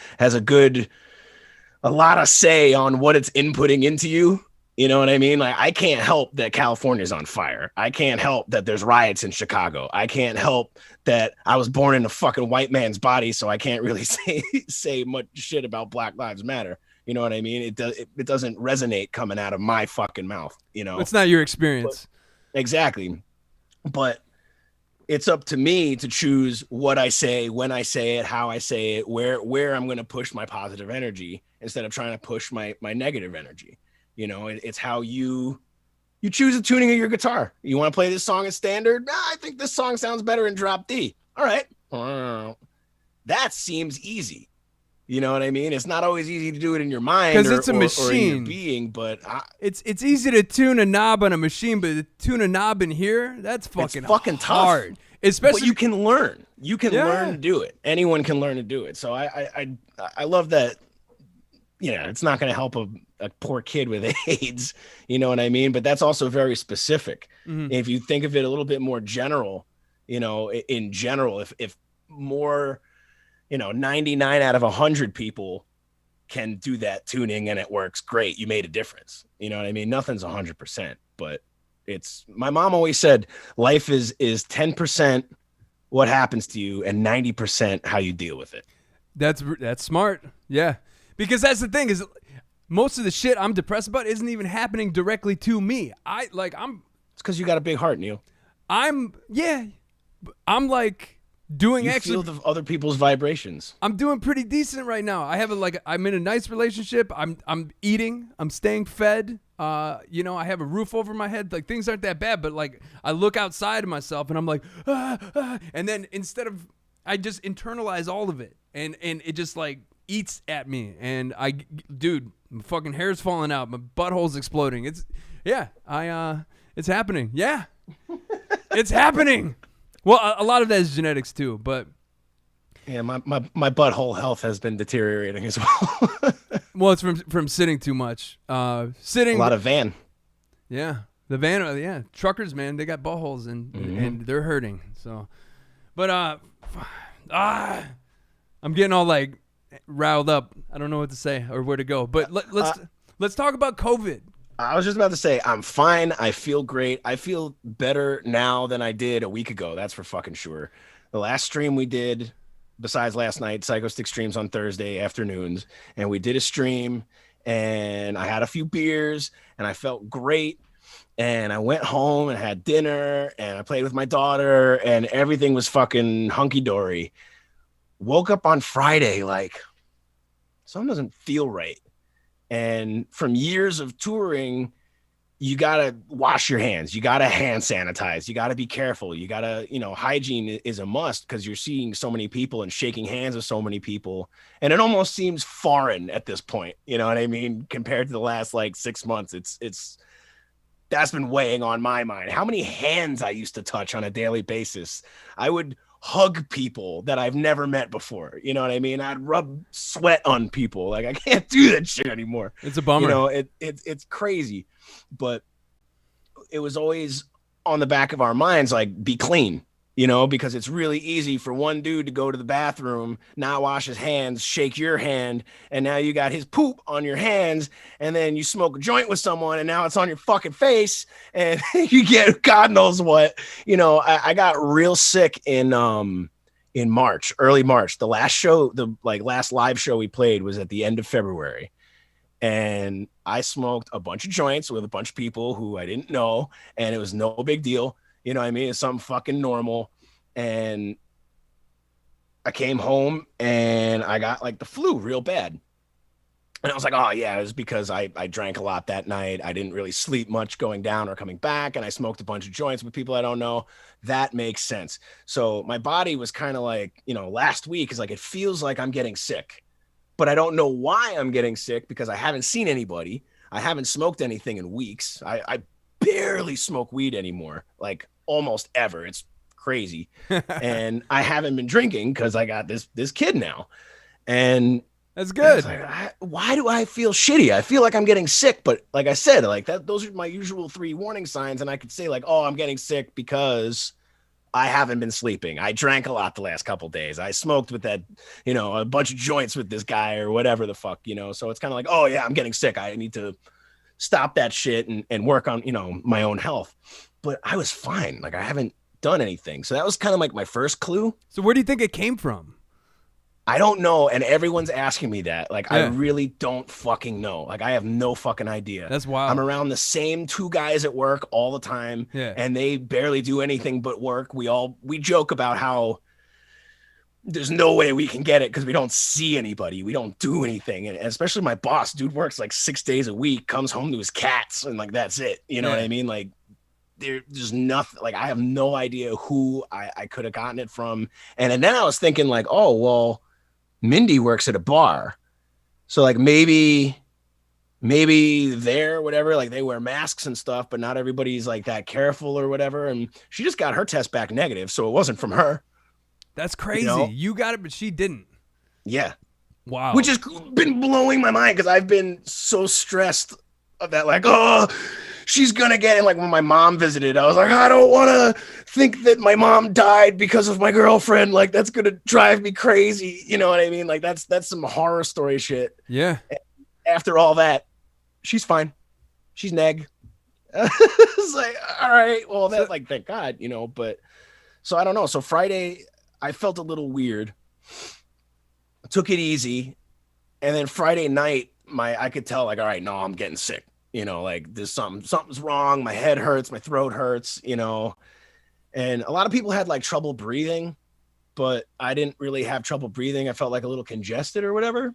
lot of say on what it's inputting into you. You know what I mean? Like, I can't help that California's on fire. I can't help that there's riots in Chicago. I can't help that I was born in a fucking white man's body, so I can't really say much shit about Black Lives Matter. You know what I mean? It doesn't resonate coming out of my fucking mouth, you know? It's not your experience. Exactly. But it's up to me to choose what I say, when I say it, how I say it, where I'm going to push my positive energy instead of trying to push my negative energy. You know, it's how you choose the tuning of your guitar. You want to play this song in standard? I think this song sounds better in drop D. All right. That seems easy. You know what I mean? It's not always easy to do it in your mind because it's a machine. Or in your being, but it's easy to tune a knob on a machine, but to tune a knob in here, that's fucking hard. Tough. Especially, but you can learn. You can learn to do it. Anyone can learn to do it. So I love that. You know, it's not going to help a poor kid with AIDS. You know what I mean? But that's also very specific. Mm-hmm. If you think of it a little bit more general, you know, in general, if more, 99 out of 100 people can do that tuning and it works great, you made a difference. You know what I mean? Nothing's 100%, but my mom always said life is 10% what happens to you and 90% how you deal with it. That's smart. Yeah. Because that's the thing is most of the shit I'm depressed about isn't even happening directly to me. It's because you got a big heart, Neil. I'm like doing you feel the other people's vibrations. I'm doing pretty decent right now. I'm in a nice relationship. I'm eating. I'm staying fed. I have a roof over my head. Like, things aren't that bad, but like I look outside of myself and I'm like, and then I just internalize all of it, and it just like eats at me, and my fucking hair's falling out, my butthole's exploding. It's happening. Yeah, it's happening. Well, a lot of that is genetics too, but yeah, my butthole health has been deteriorating as well. Well, it's from sitting too much. Sitting a lot of van. Yeah, the van. Yeah, truckers, man, they got buttholes and they're hurting. So, but I'm getting all like riled up. I don't know what to say or where to go. But let's talk about COVID. I was just about to say, I'm fine. I feel great. I feel better now than I did a week ago. That's for fucking sure. The last stream we did, besides last night, Psychostick streams on Thursday afternoons, and we did a stream, and I had a few beers, and I felt great, and I went home and had dinner, and I played with my daughter, and everything was fucking hunky-dory. Woke up on Friday like, something doesn't feel right. And from years of touring, you got to wash your hands. You got to hand sanitize. You got to be careful. You got to, hygiene is a must because you're seeing so many people and shaking hands with so many people. And it almost seems foreign at this point. You know what I mean? Compared to the last like 6 months, it's that's been weighing on my mind. How many hands I used to touch on a daily basis. I would hug people that I've never met before. You know what I mean? I'd rub sweat on people. Like, I can't do that shit anymore. It's a bummer. You know, it's crazy. But it was always on the back of our minds, like, be clean. You know, because it's really easy for one dude to go to the bathroom, not wash his hands, shake your hand, and now you got his poop on your hands, and then you smoke a joint with someone, and now it's on your fucking face, and you get God knows what. You know, I got real sick in March, early March. The last show, the last live show we played was at the end of February. And I smoked a bunch of joints with a bunch of people who I didn't know, and it was no big deal. You know what I mean? It's something fucking normal. And I came home and I got like the flu real bad. And I was like, oh yeah, it was because I drank a lot that night. I didn't really sleep much going down or coming back. And I smoked a bunch of joints with people I don't know. That makes sense. So my body was kind of like, you know, last week is like, it feels like I'm getting sick, but I don't know why I'm getting sick because I haven't seen anybody. I haven't smoked anything in weeks. I barely smoke weed anymore, like almost ever. It's crazy. And I haven't been drinking because I got this kid now. And that's good. Like, why do I feel shitty? I feel like I'm getting sick, but like I said, like those are my usual 3 warning signs. And I could say like, oh, I'm getting sick because I haven't been sleeping. I drank a lot the last couple of days. I smoked with that, you know, a bunch of joints with this guy or whatever the fuck, you know? So it's kind of like, oh yeah, I'm getting sick. I need to stop that shit and work on, you know, my own health. But I was fine. Like I haven't done anything. So that was kind of like my first clue. So where do you think it came from? I don't know. And everyone's asking me that. Like, I really don't fucking know. Like, I have no fucking idea. That's wild. I'm around the same 2 guys at work all the time. Yeah. And they barely do anything but work. We joke about how there's no way we can get it because we don't see anybody. We don't do anything. And especially my boss, dude works like 6 days a week, comes home to his cats, and like, that's it. You know what I mean? Like, there's nothing. Like, I have no idea who I could have gotten it from. And then I was thinking like, oh, well, Mindy works at a bar. So like maybe they're whatever, like they wear masks and stuff, but not everybody's like that careful or whatever. And she just got her test back negative. So it wasn't from her. That's crazy. You know? You got it, but she didn't. Yeah. Wow. Which has been blowing my mind because I've been so stressed of that. Like, oh, she's going to get it. Like when my mom visited, I was like, I don't want to think that my mom died because of my girlfriend. Like that's going to drive me crazy. You know what I mean? Like that's some horror story shit. Yeah. And after all that, she's fine. She's neg. It's like, all right, well, that like, thank God, you know, but so I don't know. So Friday, I felt a little weird. I took it easy. And then Friday night, I could tell like, all right, no, I'm getting sick. You know, like there's something's wrong. My head hurts, my throat hurts, you know. And a lot of people had like trouble breathing, but I didn't really have trouble breathing. I felt like a little congested or whatever.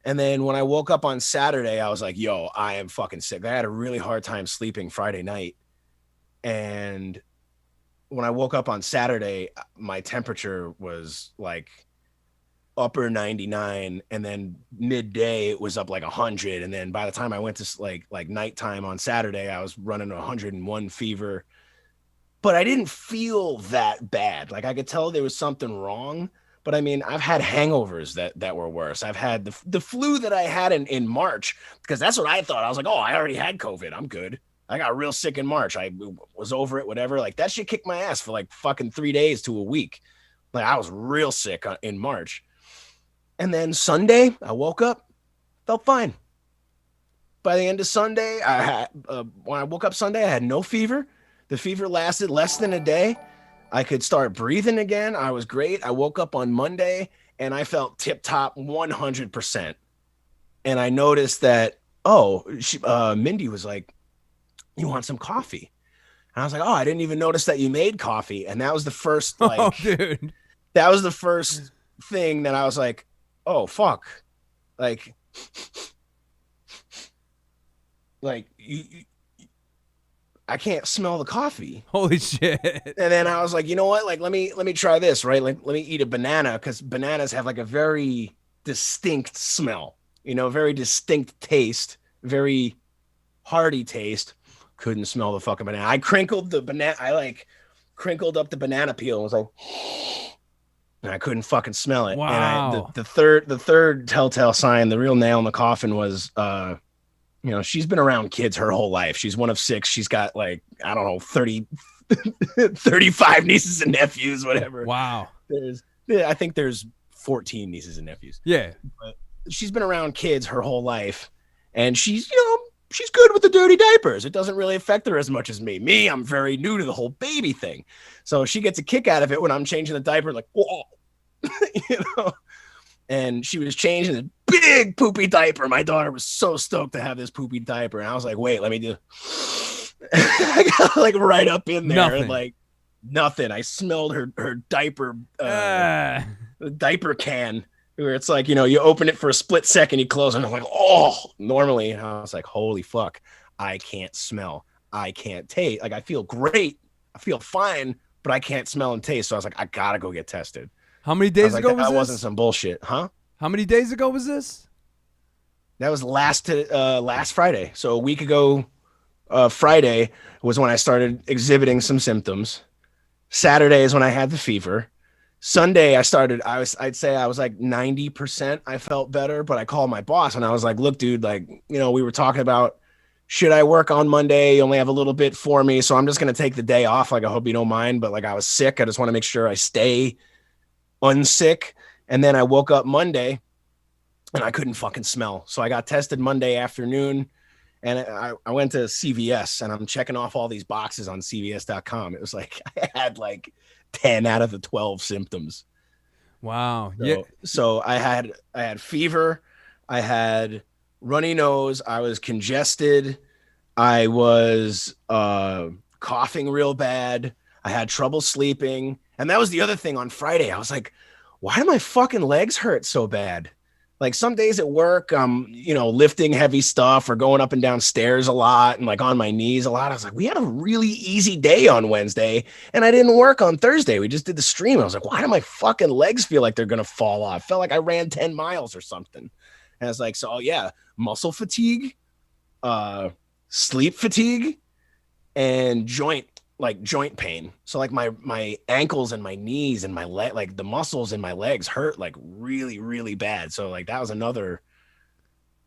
And then when I woke up on Saturday, I was like, yo, I am fucking sick. I had a really hard time sleeping Friday night. And when I woke up on Saturday, my temperature was like upper 99, and then midday it was up like 100. And then by the time I went to like nighttime on Saturday, I was running 101 fever. But I didn't feel that bad. Like I could tell there was something wrong. But I mean, I've had hangovers that were worse. I've had the flu that I had in March, because that's what I thought. I was like, oh, I already had COVID. I'm good. I got real sick in March. I was over it, whatever. Like that shit kicked my ass for like fucking 3 days to a week. Like I was real sick in March. And then Sunday, I woke up, felt fine. By the end of Sunday, when I woke up Sunday, I had no fever. The fever lasted less than a day. I could start breathing again. I was great. I woke up on Monday and I felt tip top 100%. And I noticed that, Mindy was like, you want some coffee? And I was like, oh, I didn't even notice that you made coffee. And that was the first, dude. That was the first thing that I was like, oh, fuck. Like I can't smell the coffee. Holy shit. And then I was like, you know what? Like, let me try this, right? Like, let me eat a banana, because bananas have like a very distinct smell, you know, very distinct taste, very hearty taste. couldn't smell the fucking banana. I crinkled the banana. I like crinkled up the banana peel and was like, and I couldn't fucking smell it. Wow. And the third telltale sign, the real nail in the coffin was, you know, she's been around kids her whole life. She's one of 6. She's got like, I don't know, 35 nieces and nephews, whatever. Wow. I think there's 14 nieces and nephews. Yeah. But she's been around kids her whole life, and she's, you know, she's good with the dirty diapers. It doesn't really affect her as much as me. Me, I'm very new to the whole baby thing. So she gets a kick out of it when I'm changing the diaper, like, whoa, you know. And she was changing a big poopy diaper. My daughter was so stoked to have this poopy diaper. And I was like, wait, let me do. I got like right up in there. Nothing. And like nothing. I smelled her diaper, diaper can, where it's like, you know, you open it for a split second, you close, and I'm like, oh, normally. And I was like, holy fuck, I can't smell. I can't taste. Like, I feel great. I feel fine, but I can't smell and taste. So I was like, I gotta go get tested. How many days ago was this? That wasn't some bullshit, huh? How many days ago was this? That was last Friday. So a week ago, Friday was when I started exhibiting some symptoms. Saturday is when I had the fever. Sunday I'd say I was like 90%. I felt better, but I called my boss and I was like, look, dude, like, you know, we were talking about, should I work on Monday? You only have a little bit for me, so I'm just going to take the day off. Like, I hope you don't mind, but like, I was sick. I just want to make sure I stay unsick. And then I woke up Monday and I couldn't fucking smell. So I got tested Monday afternoon, and I went to CVS, and I'm checking off all these boxes on CVS.com. It was like, I had like 10 out of the 12 symptoms. Wow. So I had fever. I had runny nose. I was congested. I was coughing real bad. I had trouble sleeping. And that was the other thing on Friday. I was like, why do my fucking legs hurt so bad? Like, some days at work, I'm, you know, lifting heavy stuff or going up and down stairs a lot and like on my knees a lot. I was like, we had a really easy day on Wednesday and I didn't work on Thursday. We just did the stream. I was like, why do my fucking legs feel like they're going to fall off? Felt like I ran 10 miles or something. And I was like, so, oh yeah, muscle fatigue, sleep fatigue, and joint pain. So like my ankles and my knees and my leg, like the muscles in my legs hurt like really, really bad. So like that was another.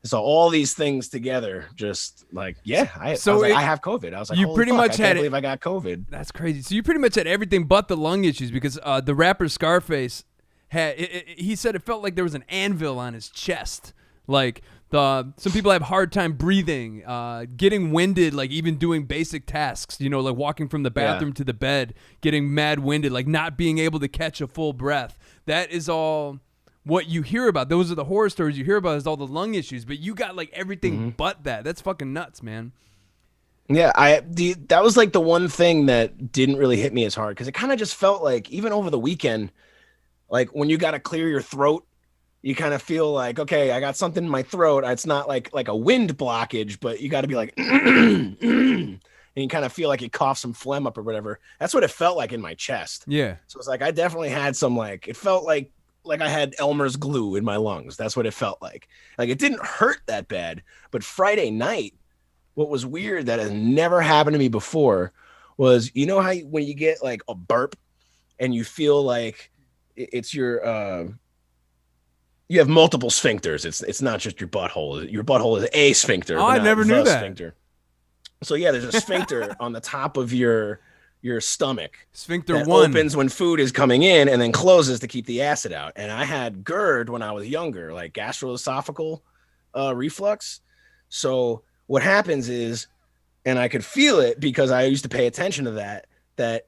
So all these things together, just like, yeah, I have COVID. I was like, you pretty much I can't believe I got COVID. That's crazy. So you pretty much had everything but the lung issues, because the rapper Scarface he said it felt like there was an anvil on his chest. Like, some people have hard time breathing, getting winded, like even doing basic tasks, you know, like walking from the bathroom to the bed, getting mad winded, like not being able to catch a full breath. That is all what you hear about. Those are the horror stories you hear about, is all the lung issues, but you got like everything but that. That's fucking nuts, man. Yeah, that was like the one thing that didn't really hit me as hard, because it kind of just felt like, even over the weekend, like when you got to clear your throat, you kind of feel like, okay, I got something in my throat. It's not like a wind blockage, but you got to be like, and you kind of feel like you cough some phlegm up or whatever. That's what it felt like in my chest. Yeah. So it's like, I definitely had some, like, it felt like I had Elmer's glue in my lungs. That's what it felt like. Like, it didn't hurt that bad. But Friday night, what was weird that has never happened to me before was, you know how when you get like a burp and you feel like it's your, you have multiple sphincters. It's not just your butthole. Your butthole is a sphincter. Oh, I never knew that. Sphincter. So yeah, there's a sphincter on the top of your stomach. Sphincter that 1 opens when food is coming in and then closes to keep the acid out. And I had GERD when I was younger, like gastroesophageal reflux. So what happens is, and I could feel it because I used to pay attention to that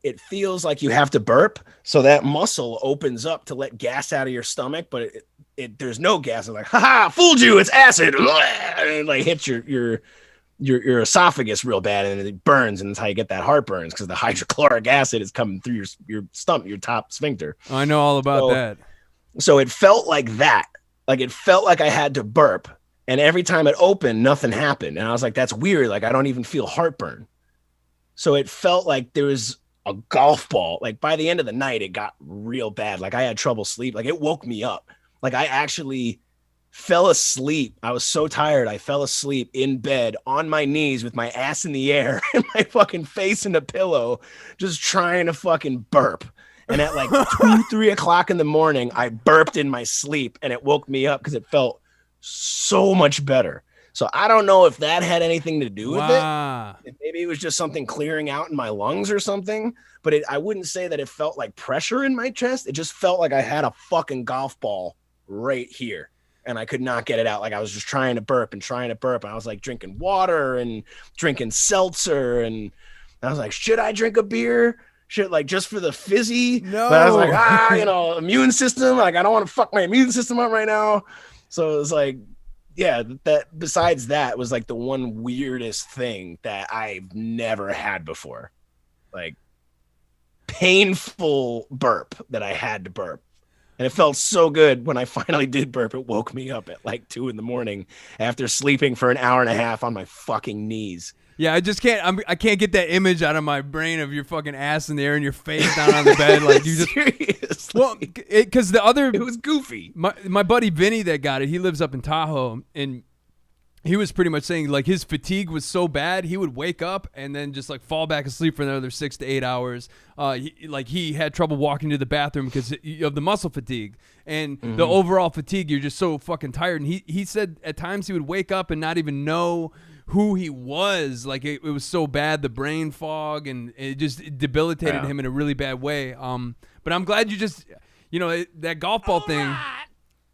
it feels like you have to burp. So that muscle opens up to let gas out of your stomach, but there's no gas. It's like, haha, fooled you. It's acid. And it like hits your esophagus real bad, and it burns. And that's how you get that heartburns, because the hydrochloric acid is coming through your stomach, your top sphincter. I know all about that. So it felt like that. Like, it felt like I had to burp. And every time it opened, nothing happened. And I was like, that's weird. Like, I don't even feel heartburn. So it felt like there was a golf ball. Like, by the end of the night, it got real bad. Like, I had trouble sleep. Like, it woke me up. Like, I actually fell asleep. I was so tired. I fell asleep in bed on my knees with my ass in the air and my fucking face in the pillow, just trying to fucking burp. And at like 2, 3 o'clock in the morning, I burped in my sleep and it woke me up because it felt so much better. So I don't know if that had anything to do with it. Maybe it was just something clearing out in my lungs or something, but I wouldn't say that it felt like pressure in my chest. It just felt like I had a fucking golf ball right here and I could not get it out. Like I was just trying to burp. And I was like drinking water and drinking seltzer. And I was like, should I drink a beer? Shit, like just for the fizzy? No. But I was like, immune system. Like I don't want to fuck my immune system up right now. So it was like, yeah, that besides that was like the one weirdest thing that I've never had before. Like painful burp that I had to burp. And it felt so good when I finally did burp. It woke me up at like 2 a.m. after sleeping for an hour and a half on my fucking knees. Yeah, I just can't. I can't get that image out of my brain of your fucking ass in the air and your face down on the bed, like you just. Seriously. Well, because it was goofy. My buddy Vinny that got it, he lives up in Tahoe, and he was pretty much saying like his fatigue was so bad he would wake up and then just like fall back asleep for another 6 to 8 hours. He had trouble walking to the bathroom because of the muscle fatigue and the overall fatigue. You're just so fucking tired. And he said at times he would wake up and not even know who he was. Like it was so bad, the brain fog, and it just debilitated him in a really bad way. But I'm glad you just, that golf ball thing,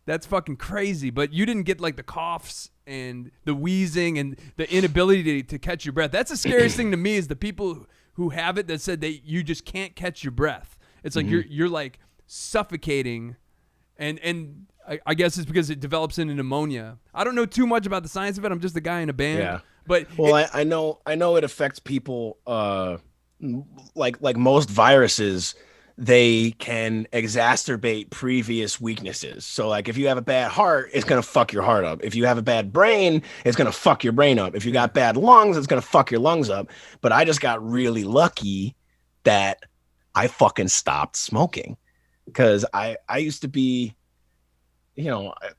that's fucking crazy. But you didn't get like the coughs and the wheezing and the inability to catch your breath. That's the scariest thing to me is the people who have it that said that you just can't catch your breath. It's like you're like suffocating, and I guess it's because it develops into pneumonia. I don't know too much about the science of it. I'm just a guy in a band. Yeah. But I know it affects people like most viruses. They can exacerbate previous weaknesses. So like if you have a bad heart, it's going to fuck your heart up. If you have a bad brain, it's going to fuck your brain up. If you got bad lungs, it's going to fuck your lungs up. But I just got really lucky that I fucking stopped smoking because I used to be,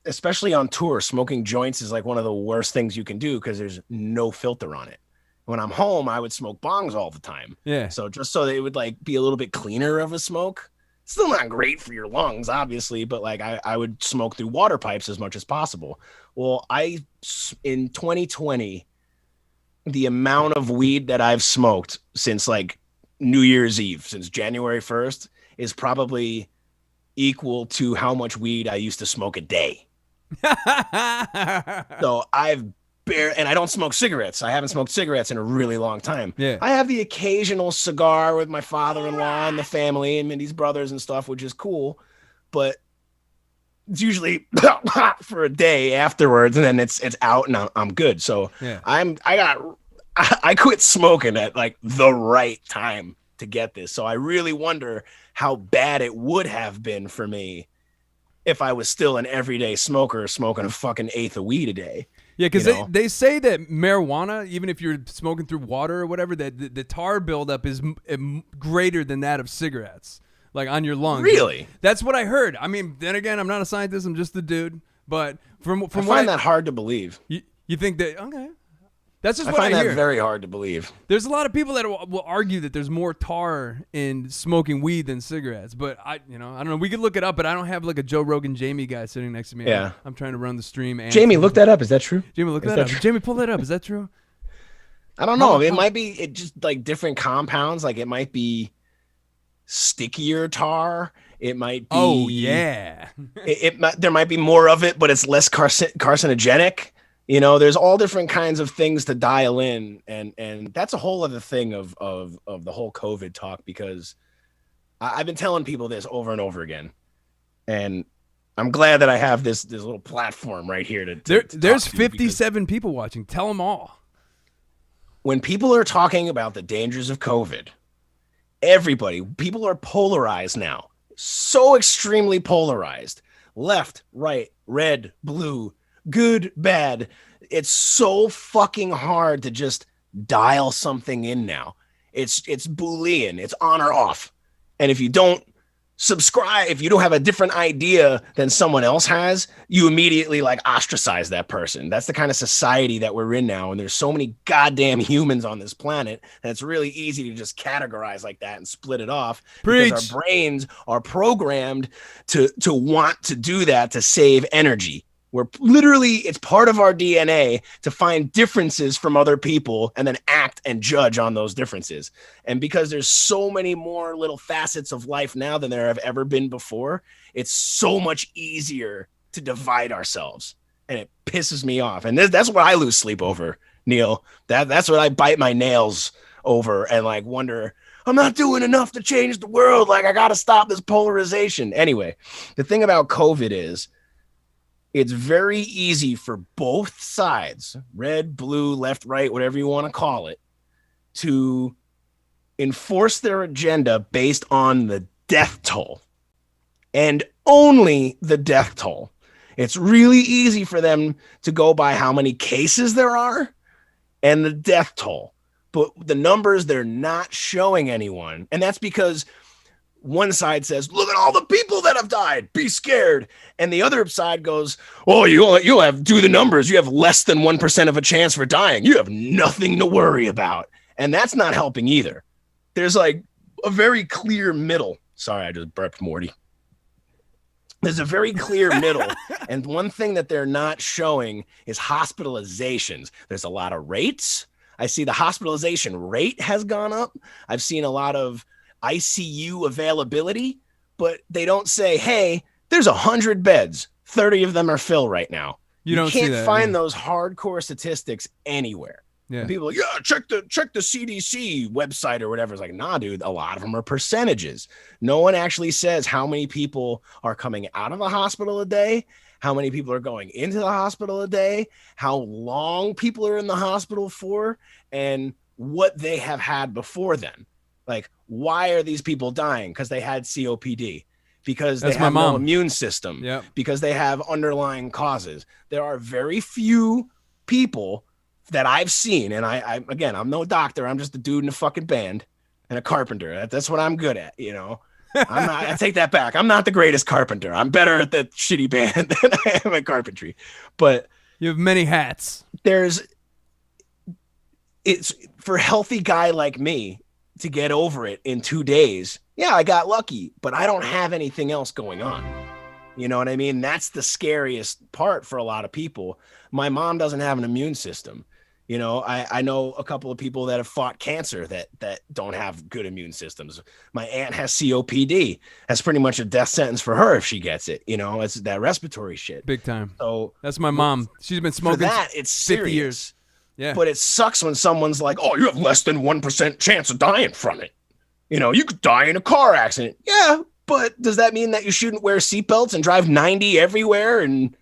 especially on tour, smoking joints is like one of the worst things you can do because there's no filter on it. When I'm home, I would smoke bongs all the time. Yeah. So just so they would like be a little bit cleaner of a smoke. Still not great for your lungs, obviously, but like I would smoke through water pipes as much as possible. Well, in 2020, the amount of weed that I've smoked since like New Year's Eve, since January 1st, is probably equal to how much weed I used to smoke a day. So and I don't smoke cigarettes. I haven't smoked cigarettes in a really long time. Yeah. I have the occasional cigar with my father-in-law and the family and Mindy's brothers and stuff, which is cool, but it's usually for a day afterwards, and then it's out and I'm good. So yeah. I quit smoking at like the right time to get this. So I really wonder how bad it would have been for me if I was still an everyday smoker smoking a fucking eighth of weed a day. Yeah, because they say that marijuana, even if you're smoking through water or whatever, that the tar buildup is greater than that of cigarettes, like on your lungs. Really? That's what I heard. I mean, then again, I'm not a scientist. I'm just a dude. But from I find that hard to believe. You think that, okay. That's just I what I find hear. that very hard to believe. There's a lot of people that will argue that there's more tar in smoking weed than cigarettes, but I don't know. We could look it up, but I don't have like a Joe Rogan Jamie guy sitting next to me. Yeah. I'm trying to run the stream. And Jamie, look that up. Is that true? Jamie, look that up. Jamie, pull that up. Is that true? I don't know. It might be just like different compounds. Like it might be stickier tar. It might be. Oh yeah. There might be more of it, but it's less carcinogenic. There's all different kinds of things to dial in, and that's a whole other thing of the whole COVID talk, because I've been telling people this over and over again, and I'm glad that I have this little platform right here to there's 57 people watching. Tell them all. When people are talking about the dangers of COVID, people are polarized now, so extremely polarized, left, right, red, blue, good, bad. It's so fucking hard to just dial something in now. It's Boolean. It's on or off. And if you don't subscribe. If you don't have a different idea than someone else has, you immediately like ostracize that person. That's the kind of society that we're in now. And there's so many goddamn humans on this planet that it's really easy to just categorize like that and split it off. Preach. Because our brains are programmed to want to do that, to save energy. We're literally, it's part of our DNA to find differences from other people and then act and judge on those differences. And because there's so many more little facets of life now than there have ever been before, it's so much easier to divide ourselves. And it pisses me off. And that's what I lose sleep over, Neil. That's what I bite my nails over and like wonder, I'm not doing enough to change the world. Like I got to stop this polarization. Anyway, the thing about COVID is, it's very easy for both sides, red, blue, left, right, whatever you want to call it, to enforce their agenda based on the death toll and only the death toll. It's really easy for them to go by how many cases there are and the death toll. But the numbers, they're not showing anyone. And that's because one side says, look at all the people that have died, be scared. And the other side goes, oh, you'll have, do the numbers. You have less than 1% of a chance for dying. You have nothing to worry about. And that's not helping either. There's like a very clear middle. Sorry, I just burped Morty. There's a very clear middle. And one thing that they're not showing is hospitalizations. There's a lot of rates. I see the hospitalization rate has gone up. I've seen a lot of ICU availability, but they don't say, hey, there's 100 beds. 30 of them are full right now. You can't find those hardcore statistics anywhere. Yeah. And people are like, yeah, check the CDC website or whatever. It's like, nah, dude, a lot of them are percentages. No one actually says how many people are coming out of a hospital a day, how many people are going into the hospital a day, how long people are in the hospital for, and what they have had before then. Like, why are these people dying? Because they had COPD, because they have no immune system, because they have underlying causes. There are very few people that I've seen, and I'm no doctor. I'm just a dude in a fucking band and a carpenter. That's what I'm good at, you know. I take that back. I'm not the greatest carpenter. I'm better at that shitty band than I am at carpentry. But you have many hats. It's for a healthy guy like me to get over it in 2 days. Yeah, I got lucky, but I don't have anything else going on. You know what I mean? That's the scariest part for a lot of people. My mom doesn't have an immune system. You know, I know a couple of people that have fought cancer that don't have good immune systems. My aunt has COPD. That's pretty much a death sentence for her if she gets it. You know, it's that respiratory shit. Big time. So that's my mom. She's been smoking for that. It's 50 years. Yeah. But it sucks when someone's like, oh, you have less than 1% chance of dying from it. You know, you could die in a car accident. Yeah, but does that mean that you shouldn't wear seatbelts and drive 90 everywhere and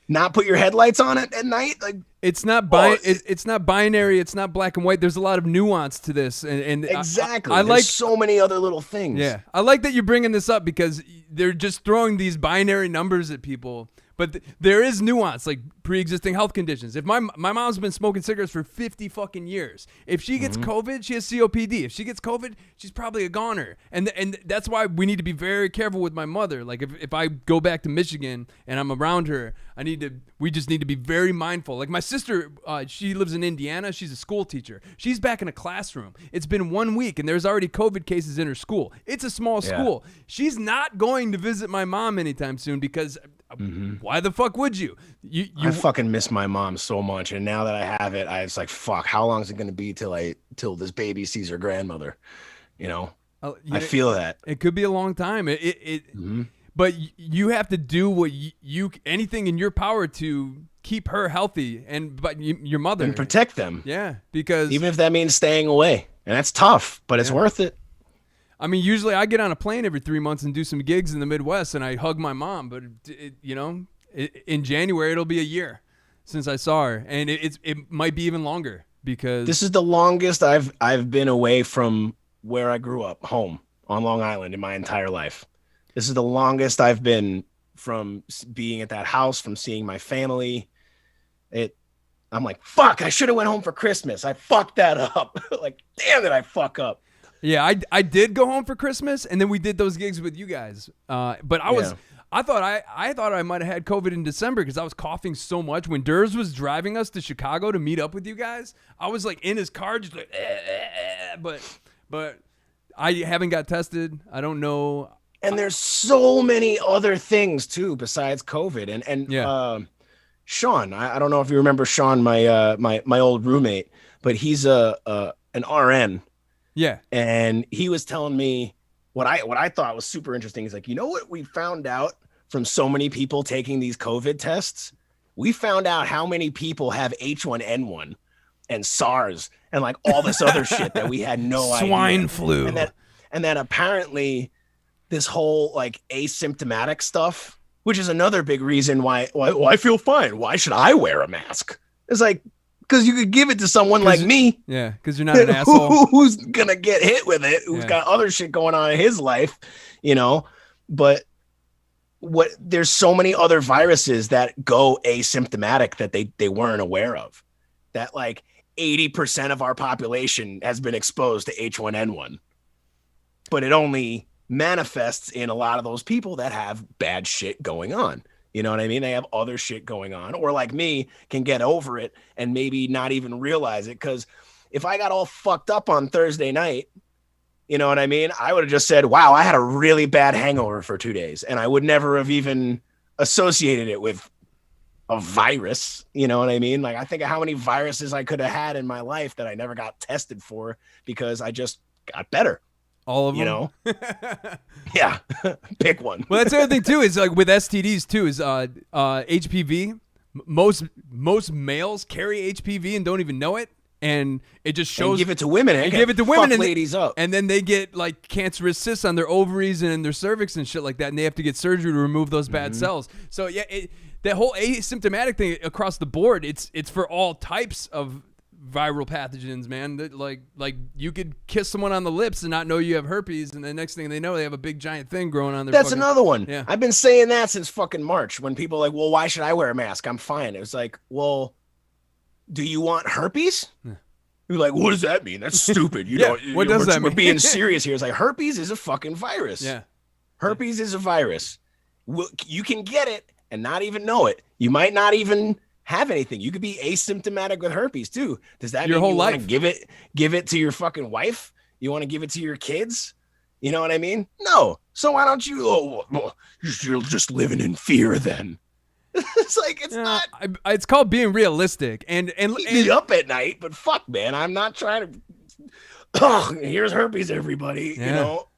not put your headlights on it at night? Like, it's not it's not binary. It's not black and white. There's a lot of nuance to this, and exactly. I like so many other little things. Yeah, I like that you're bringing this up because they're just throwing these binary numbers at people. But there is nuance, like pre-existing health conditions. If my mom's been smoking cigarettes for 50 fucking years, if she gets COVID, she has COPD. If she gets COVID, she's probably a goner. And that's why we need to be very careful with my mother. Like if I go back to Michigan and I'm around her, we just need to be very mindful. Like my sister, she lives in Indiana. She's a school teacher. She's back in a classroom. It's been 1 week and there's already COVID cases in her school. It's a small school. She's not going to visit my mom anytime soon because why the fuck would you? I fucking miss my mom so much, and now that I have it, it's like, fuck, how long is it going to be till this baby sees her grandmother? You know, I feel that it could be a long time. But you have to do what anything in your power to keep her healthy but your mother and protect them. Yeah, because even if that means staying away, and that's tough, but it's worth it. I mean, usually I get on a plane every 3 months and do some gigs in the Midwest, and I hug my mom. But in January it'll be a year since I saw her, and it might be even longer because this is the longest I've been away from where I grew up, home on Long Island, in my entire life. This is the longest I've been from being at that house, from seeing my family. I'm like, fuck, I should have went home for Christmas. I fucked that up. Like, damn, did I fuck up? Yeah, I did go home for Christmas, and then we did those gigs with you guys. But I thought I might have had COVID in December because I was coughing so much. When Durs was driving us to Chicago to meet up with you guys, I was like in his car just like, but I haven't got tested. I don't know. And there's so many other things too besides COVID. And Sean, I don't know if you remember Sean, my old roommate, but he's an RN. Yeah. And he was telling me what I thought was super interesting. He's like, you know what we found out from so many people taking these COVID tests? We found out how many people have H1N1 and SARS and like all this other shit that we had no idea. Swine flu. And that apparently this whole like asymptomatic stuff, which is another big reason why I feel fine. Why should I wear a mask? It's like, because you could give it to someone like me. Yeah, because you're not an asshole. Who's going to get hit with it, who's got other shit going on in his life, you know? But there's so many other viruses that go asymptomatic that they weren't aware of. That like 80% of our population has been exposed to H1N1. But it only manifests in a lot of those people that have bad shit going on. You know what I mean? They have other shit going on, or like me, can get over it and maybe not even realize it. Because if I got all fucked up on Thursday night, you know what I mean? I would have just said, wow, I had a really bad hangover for 2 days. And I would never have even associated it with a virus. You know what I mean? Like, I think of how many viruses I could have had in my life that I never got tested for because I just got better. All of them, you know? Yeah. Pick one. Well, that's the other thing too, is like with STDs too, is HPV. Most males carry HPV and don't even know it. And it just shows. And give it to women. And give it to women. And ladies up. And then they get like cancerous cysts on their ovaries and in their cervix and shit like that. And they have to get surgery to remove those bad cells. So yeah, that whole asymptomatic thing across the board, it's for all types of viral pathogens, man. That like you could kiss someone on the lips and not know you have herpes, and the next thing they know, they have a big giant thing growing on their. That's another one. Yeah. I've been saying that since fucking March. When people are like, well, why should I wear a mask? I'm fine. It was like, well, do you want herpes? Yeah. You're like, what does that mean? That's stupid. You know, what does that mean? We're being serious here. It's like, herpes is a fucking virus. Yeah. Herpes is a virus. You can get it and not even know it. You might not even have anything. You could be asymptomatic with herpes too. Does that your mean whole you life? Want to give it to your fucking wife? You want to give it to your kids? You know what I mean? No. So why don't you? You're just living in fear then. It's like it's not. It's called being realistic and keep me up at night. But fuck, man, I'm not trying to. Oh, here's herpes, everybody. Yeah. You know.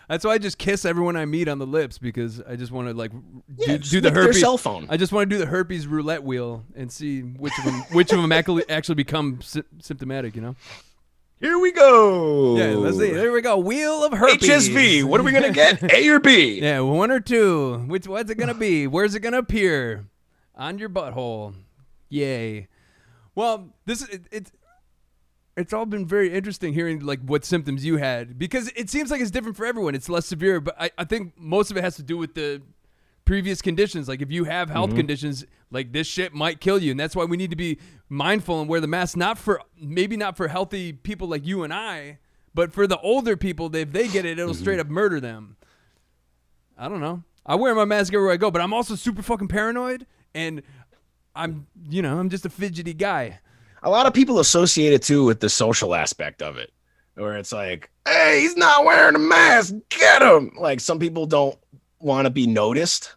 That's why I just kiss everyone I meet on the lips, because I just want to like do the herpes. Their cell phone. I just want to do the herpes roulette wheel and see which of them actually become symptomatic. You know. Here we go. Yeah, let's see. There we go. Wheel of herpes. HSV. What are we gonna get? A or B? Yeah, one or two. What's it gonna be? Where's it gonna appear? On your butthole. Yay. Well, it's all been very interesting hearing like what symptoms you had, because it seems like it's different for everyone. It's less severe, but I think most of it has to do with the previous conditions. Like if you have health conditions, like this shit might kill you. And that's why we need to be mindful and wear the mask, maybe not for healthy people like you and I, but for the older people, if they get it, it'll straight up murder them. I don't know. I wear my mask everywhere I go, but I'm also super fucking paranoid, and I'm just a fidgety guy. A lot of people associate it too with the social aspect of it, where it's like, hey, he's not wearing a mask, get him. Like some people don't want to be noticed,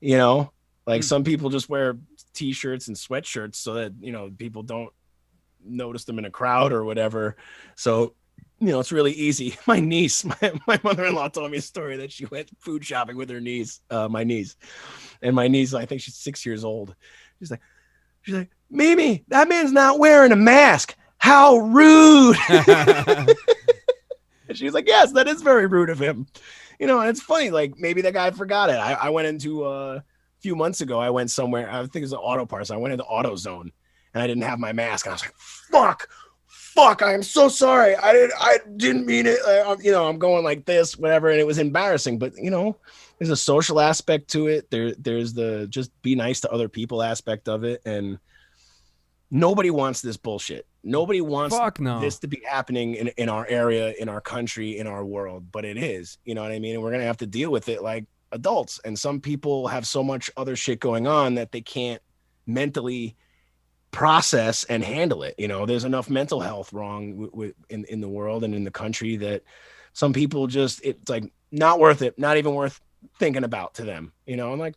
you know, like some people just wear t-shirts and sweatshirts so that, you know, people don't notice them in a crowd or whatever. So, you know, it's really easy. My niece, my mother-in-law told me a story that she went food shopping with her niece, my niece, I think she's 6 years old. She's like, Mimi, that man's not wearing a mask. How rude. And she was like, yes, that is very rude of him. You know, and it's funny, like maybe that guy forgot it. I went into a few months ago, I went somewhere, I think it was an auto parts. I went into AutoZone and I didn't have my mask. And I was like, fuck, I am so sorry. I didn't mean it. You know, I'm going like this, whatever. And it was embarrassing, but you know, there's a social aspect to it. There's the just be nice to other people aspect of it. And nobody wants this bullshit. Nobody wants Fuck no. this to be happening in our area, in our country, in our world, but it is. You know what I mean? And we're going to have to deal with it like adults. And some people have so much other shit going on that they can't mentally process and handle it. You know, there's enough mental health wrong in the world and in the country that some people just, it's like not worth it, not even worth thinking about to them, you know. And like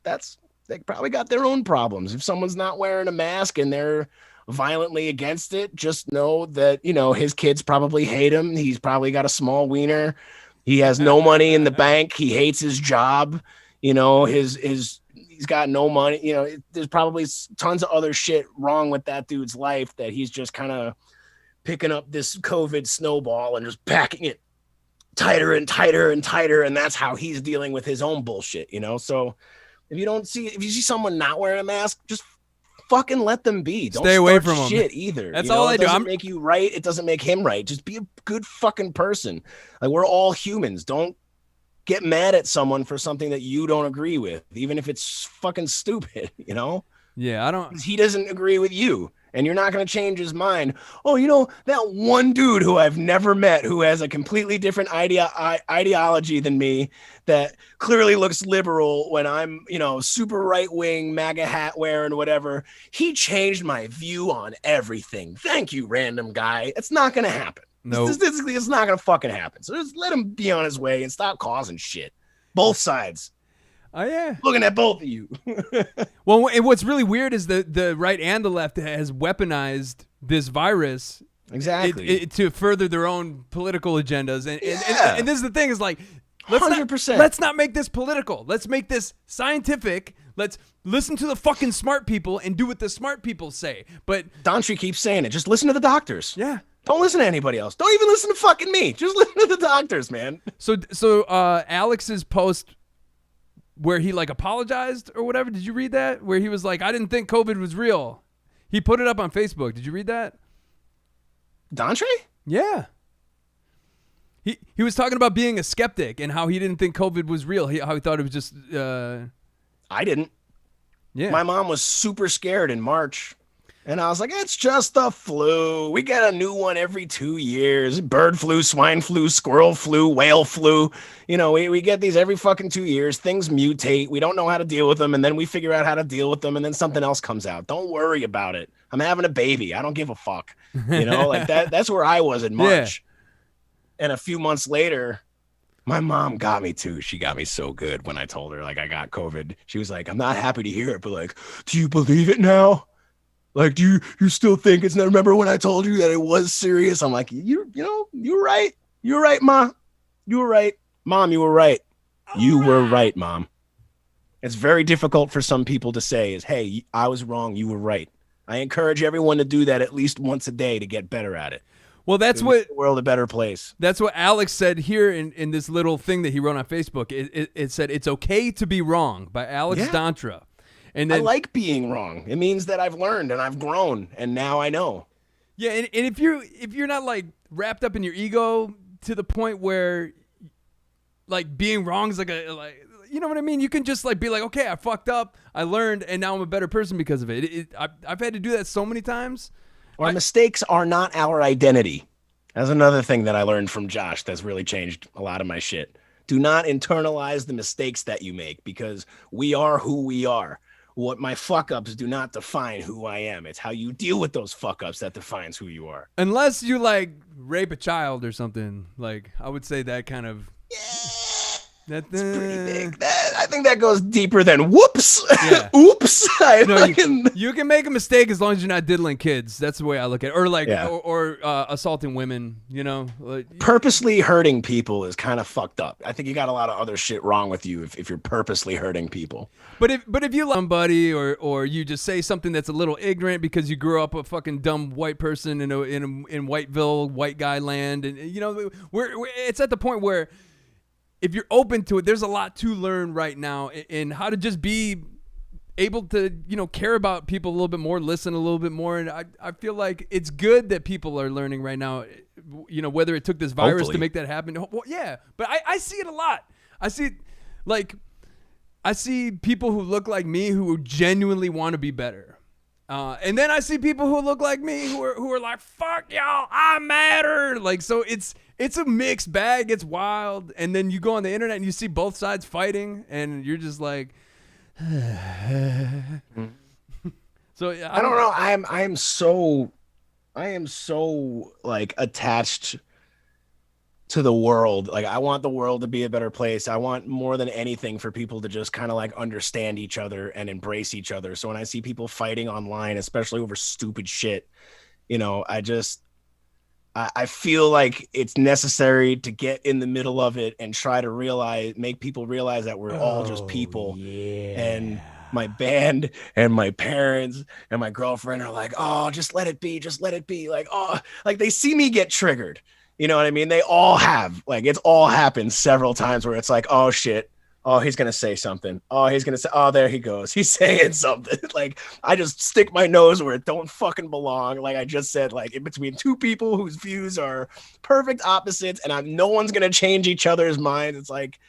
they probably got their own problems. If someone's not wearing a mask and they're violently against it, just know that, you know, his kids probably hate him. He's probably got a small wiener. He has no money in the bank. He hates his job. You know, he's got no money. You know, there's probably tons of other shit wrong with that dude's life that he's just kind of picking up this COVID snowball and just packing it tighter and tighter and tighter. And that's how he's dealing with his own bullshit, you know? So if you see someone not wearing a mask, just fucking let them be. Don't stay away from shit them either. That's you know? all I do. It doesn't make you right. It doesn't make him right. Just be a good fucking person. Like, we're all humans. Don't get mad at someone for something that you don't agree with, even if it's fucking stupid, you know? Yeah, I don't. He doesn't agree with you, and you're not going to change his mind. Oh, you know, that one dude who I've never met who has a completely different ideology than me that clearly looks liberal when I'm, you know, super right-wing, MAGA hat wearing, whatever. He changed my view on everything. Thank you, random guy. It's not going to happen. No. It's not going to fucking happen. So just let him be on his way and stop causing shit. Both sides. Oh yeah, Looking at both of you. well, and what's really weird is the right and the left has weaponized this virus Exactly. to further their own political agendas. And this is the thing, is like, 100%. let's not make this political. Let's make this scientific. Let's listen to the fucking smart people and do what the smart people say. But Dontry keeps saying it. Just listen to the doctors. yeah. Don't listen to anybody else. Don't even listen to fucking me. Just listen to the doctors, man. So Alex's post where he like apologized or whatever, did you read that? Where he was like, I didn't think COVID was real. He put it up on Facebook. Did you read that? Dontry? Yeah. He was talking about being a skeptic and how he didn't think COVID was real. How he thought it was just I didn't. yeah. My mom was super scared in March. And I was like, it's just the flu. We get a new one every 2 years. Bird flu, swine flu, squirrel flu, whale flu. You know, we get these every fucking 2 years. Things mutate. We don't know how to deal with them. And then we figure out how to deal with them. And then something else comes out. Don't worry about it. I'm having a baby. I don't give a fuck. You know, like that's where I was in March. Yeah. And a few months later, my mom got me too. She got me so good when I told her like I got COVID. She was like, I'm not happy to hear it, but like, do you believe it now? Like, do you still think it's not? Remember when I told you that it was serious? I'm like, you're right. You're right, Ma. You were right. Mom, you were right. You were right, Mom. It's very difficult for some people to say is, hey, I was wrong. You were right. I encourage everyone to do that at least once a day to get better at it. Well, that's what the world a better place. That's what Alex said here in this little thing that he wrote on Facebook. It said, "It's okay to be wrong" by Alex Dantra. And then, I like being wrong. It means that I've learned and I've grown, and now I know. Yeah, and if you're not like wrapped up in your ego to the point where like being wrong is like you know what I mean? You can just like be like, okay, I fucked up, I learned, and now I'm a better person because of it. I've had to do that so many times. Our mistakes are not our identity. That's another thing that I learned from Josh that's really changed a lot of my shit. Do not internalize the mistakes that you make because we are who we are. What my fuck-ups do not define who I am. It's how you deal with those fuck-ups that defines who you are. Unless you, like, rape a child or something. Like, I would say that kind of... That's pretty big. I think that goes deeper than whoops. Yeah. Oops. You can make a mistake as long as you're not diddling kids. That's the way I look at it. Or like, or assaulting women, you know. Purposely hurting people is kind of fucked up. I think you got a lot of other shit wrong with you if you're purposely hurting people. But if you love somebody or you just say something that's a little ignorant because you grew up a fucking dumb white person in Whiteville, white guy land, and you know, it's at the point where if you're open to it, there's a lot to learn right now in how to just be able to, you know, care about people a little bit more, listen a little bit more. And I feel like it's good that people are learning right now, you know, whether it took this virus to make that happen. Well, yeah, but I see it a lot. I see people who look like me who genuinely want to be better. And then I see people who look like me who are like, fuck y'all, I matter. Like, so it's a mixed bag. It's wild. And then you go on the internet and you see both sides fighting and you're just like, so yeah, I don't know. I am so like attached to the world. Like, I want the world to be a better place. I want more than anything for people to just kind of like understand each other and embrace each other. So when I see people fighting online, especially over stupid shit, you know, I feel like it's necessary to get in the middle of it and try to make people realize that we're all just people. Yeah. And my band and my parents and my girlfriend are like, oh, just let it be. Just let it be. Like, oh, like they see me get triggered. You know what I mean? They all have. Like, it's all happened several times where it's like, oh, shit. Oh, he's going to say something. Oh, he's going to say, oh, there he goes. He's saying something. Like, I just stick my nose where it don't fucking belong. Like I just said, like in between two people whose views are perfect opposites and no one's going to change each other's minds. It's like,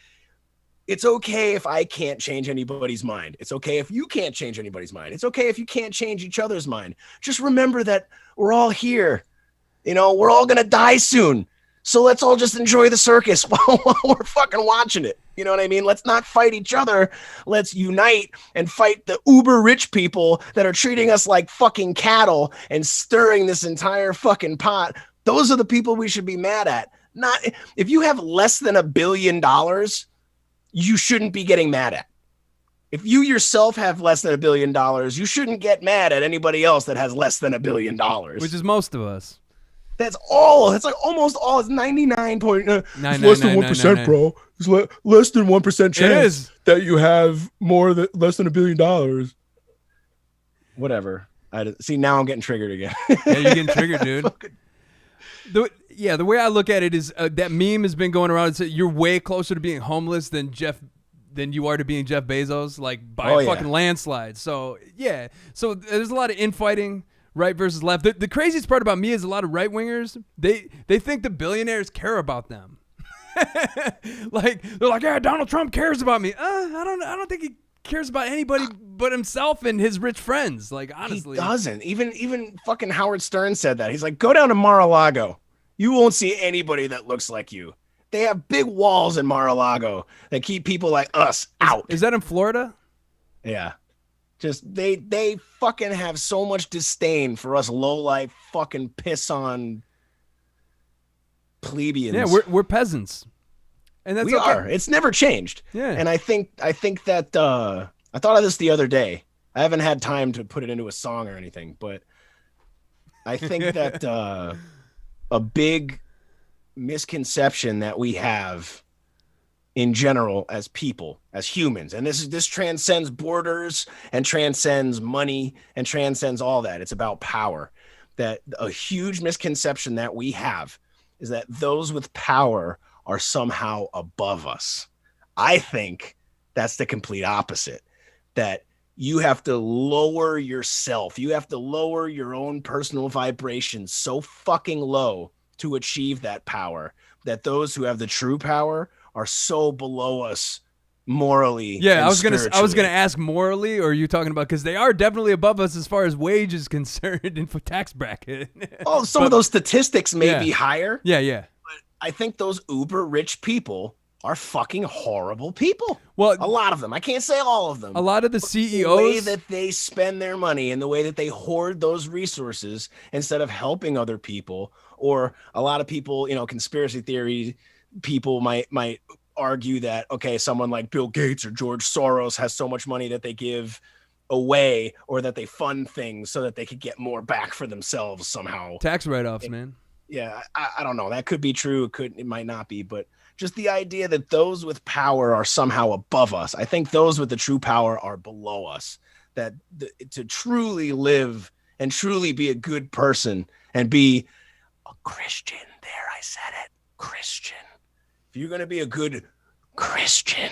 it's okay if I can't change anybody's mind. It's okay if you can't change anybody's mind. It's okay if you can't change each other's mind. Just remember that we're all here. You know, we're all going to die soon. So let's all just enjoy the circus while we're fucking watching it. You know what I mean? Let's not fight each other. Let's unite and fight the uber rich people that are treating us like fucking cattle and stirring this entire fucking pot. Those are the people we should be mad at. Not if you have less than $1 billion, you shouldn't be getting mad at. If you yourself have less than $1 billion, you shouldn't get mad at anybody else that has less than $1 billion. Which is most of us. That's all. It's like almost all. It's 99 point. It's less than 1%, bro. It's less than 1% chance that you have less than $1 billion. Whatever. See, now I'm getting triggered again. Yeah, you're getting triggered, dude. The way I look at it is that meme has been going around. It's you're way closer to being homeless than you are to being Jeff Bezos, like by a fucking landslide. So yeah. So there's a lot of infighting. Right versus left. The craziest part about me is a lot of right wingers. They think the billionaires care about them. Like they're like, yeah, Donald Trump cares about me. I don't think he cares about anybody but himself and his rich friends. Like honestly, he doesn't. Even fucking Howard Stern said that. He's like, go down to Mar-a-Lago. You won't see anybody that looks like you. They have big walls in Mar-a-Lago that keep people like us out. Is that in Florida? Yeah. Just they fucking have so much disdain for us low-life fucking piss-on plebeians. Yeah, we're peasants. And that's we are. It's never changed. Yeah. And I think that I thought of this the other day. I haven't had time to put it into a song or anything, but I think that a big misconception that we have in general as people, as humans, and this transcends borders and transcends money and transcends all that. It's about power. That a huge misconception that we have is that those with power are somehow above us. I think that's the complete opposite. That you have to lower yourself. You have to lower your own personal vibration so fucking low to achieve that power, that those who have the true power are so below us morally. Yeah, I was gonna ask morally, or are you talking about, because they are definitely above us as far as wage is concerned in for tax bracket. Oh, some of those statistics may be higher. Yeah. But I think those uber rich people are fucking horrible people. Well, a lot of them. I can't say all of them. A lot of the CEOs, the way that they spend their money and the way that they hoard those resources instead of helping other people, or a lot of people, conspiracy theory people might argue that, okay, someone like Bill Gates or George Soros has so much money that they give away, or that they fund things so that they could get more back for themselves somehow. Tax write-offs, man. Yeah, I don't know. That could be true. It might not be, but just the idea that those with power are somehow above us. I think those with the true power are below us. That to truly live and truly be a good person and be a Christian. There, I said it. Christian. If you're going to be a good Christian,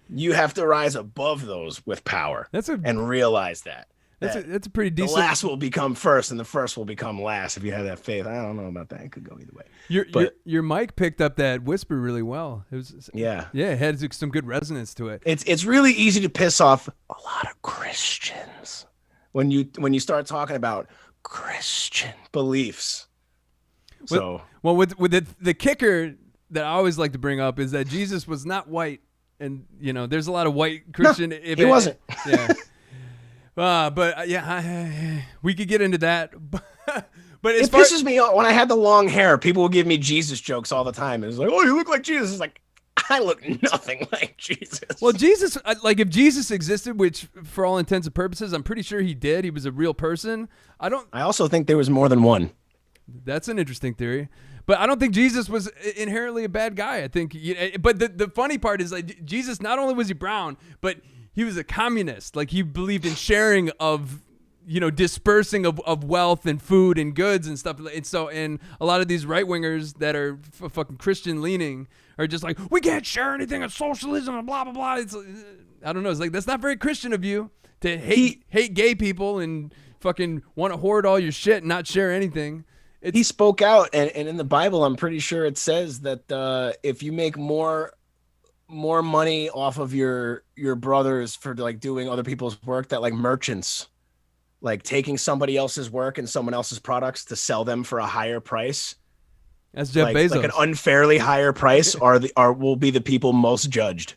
you have to rise above those with power and realize that. That's a pretty decent. The last will become first, and the first will become last. If you have that faith, I don't know about that. It could go either way. Your mic picked up that whisper really well. It was it had some good resonance to it. It's really easy to piss off a lot of Christians when you start talking about Christian beliefs. So well, with the kicker that I always like to bring up is that Jesus was not white, and there's a lot of white Christian. He wasn't. Yeah. We could get into that. But it pisses me off when I had the long hair. People would give me Jesus jokes all the time. It's like, oh, you look like Jesus. It's like, I look nothing like Jesus. Well, Jesus, like if Jesus existed, which for all intents and purposes, I'm pretty sure he did. He was a real person. I also think there was more than one. That's an interesting theory. But I don't think Jesus was inherently a bad guy. I think, but the funny part is like Jesus, not only was he brown, but he was a communist. Like he believed in sharing of, dispersing of wealth and food and goods and stuff. And a lot of these right wingers that are fucking Christian leaning are just like, we can't share anything of socialism and blah, blah, blah. It's, I don't know. It's like, that's not very Christian of you to hate gay people and fucking want to hoard all your shit and not share anything. He spoke out, and in the Bible, I'm pretty sure it says that if you make more money off of your brothers for like doing other people's work, that like merchants, like taking somebody else's work and someone else's products to sell them for a higher price. That's Jeff Bezos. Like an unfairly higher price will be the people most judged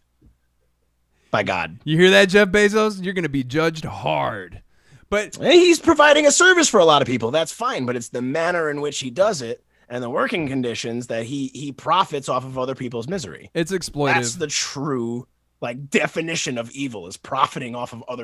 by God. You hear that, Jeff Bezos? You're going to be judged hard. But he's providing a service for a lot of people. That's fine. But it's the manner in which he does it and the working conditions that he profits off of other people's misery. It's exploitive. That's the true like definition of evil, is profiting off of other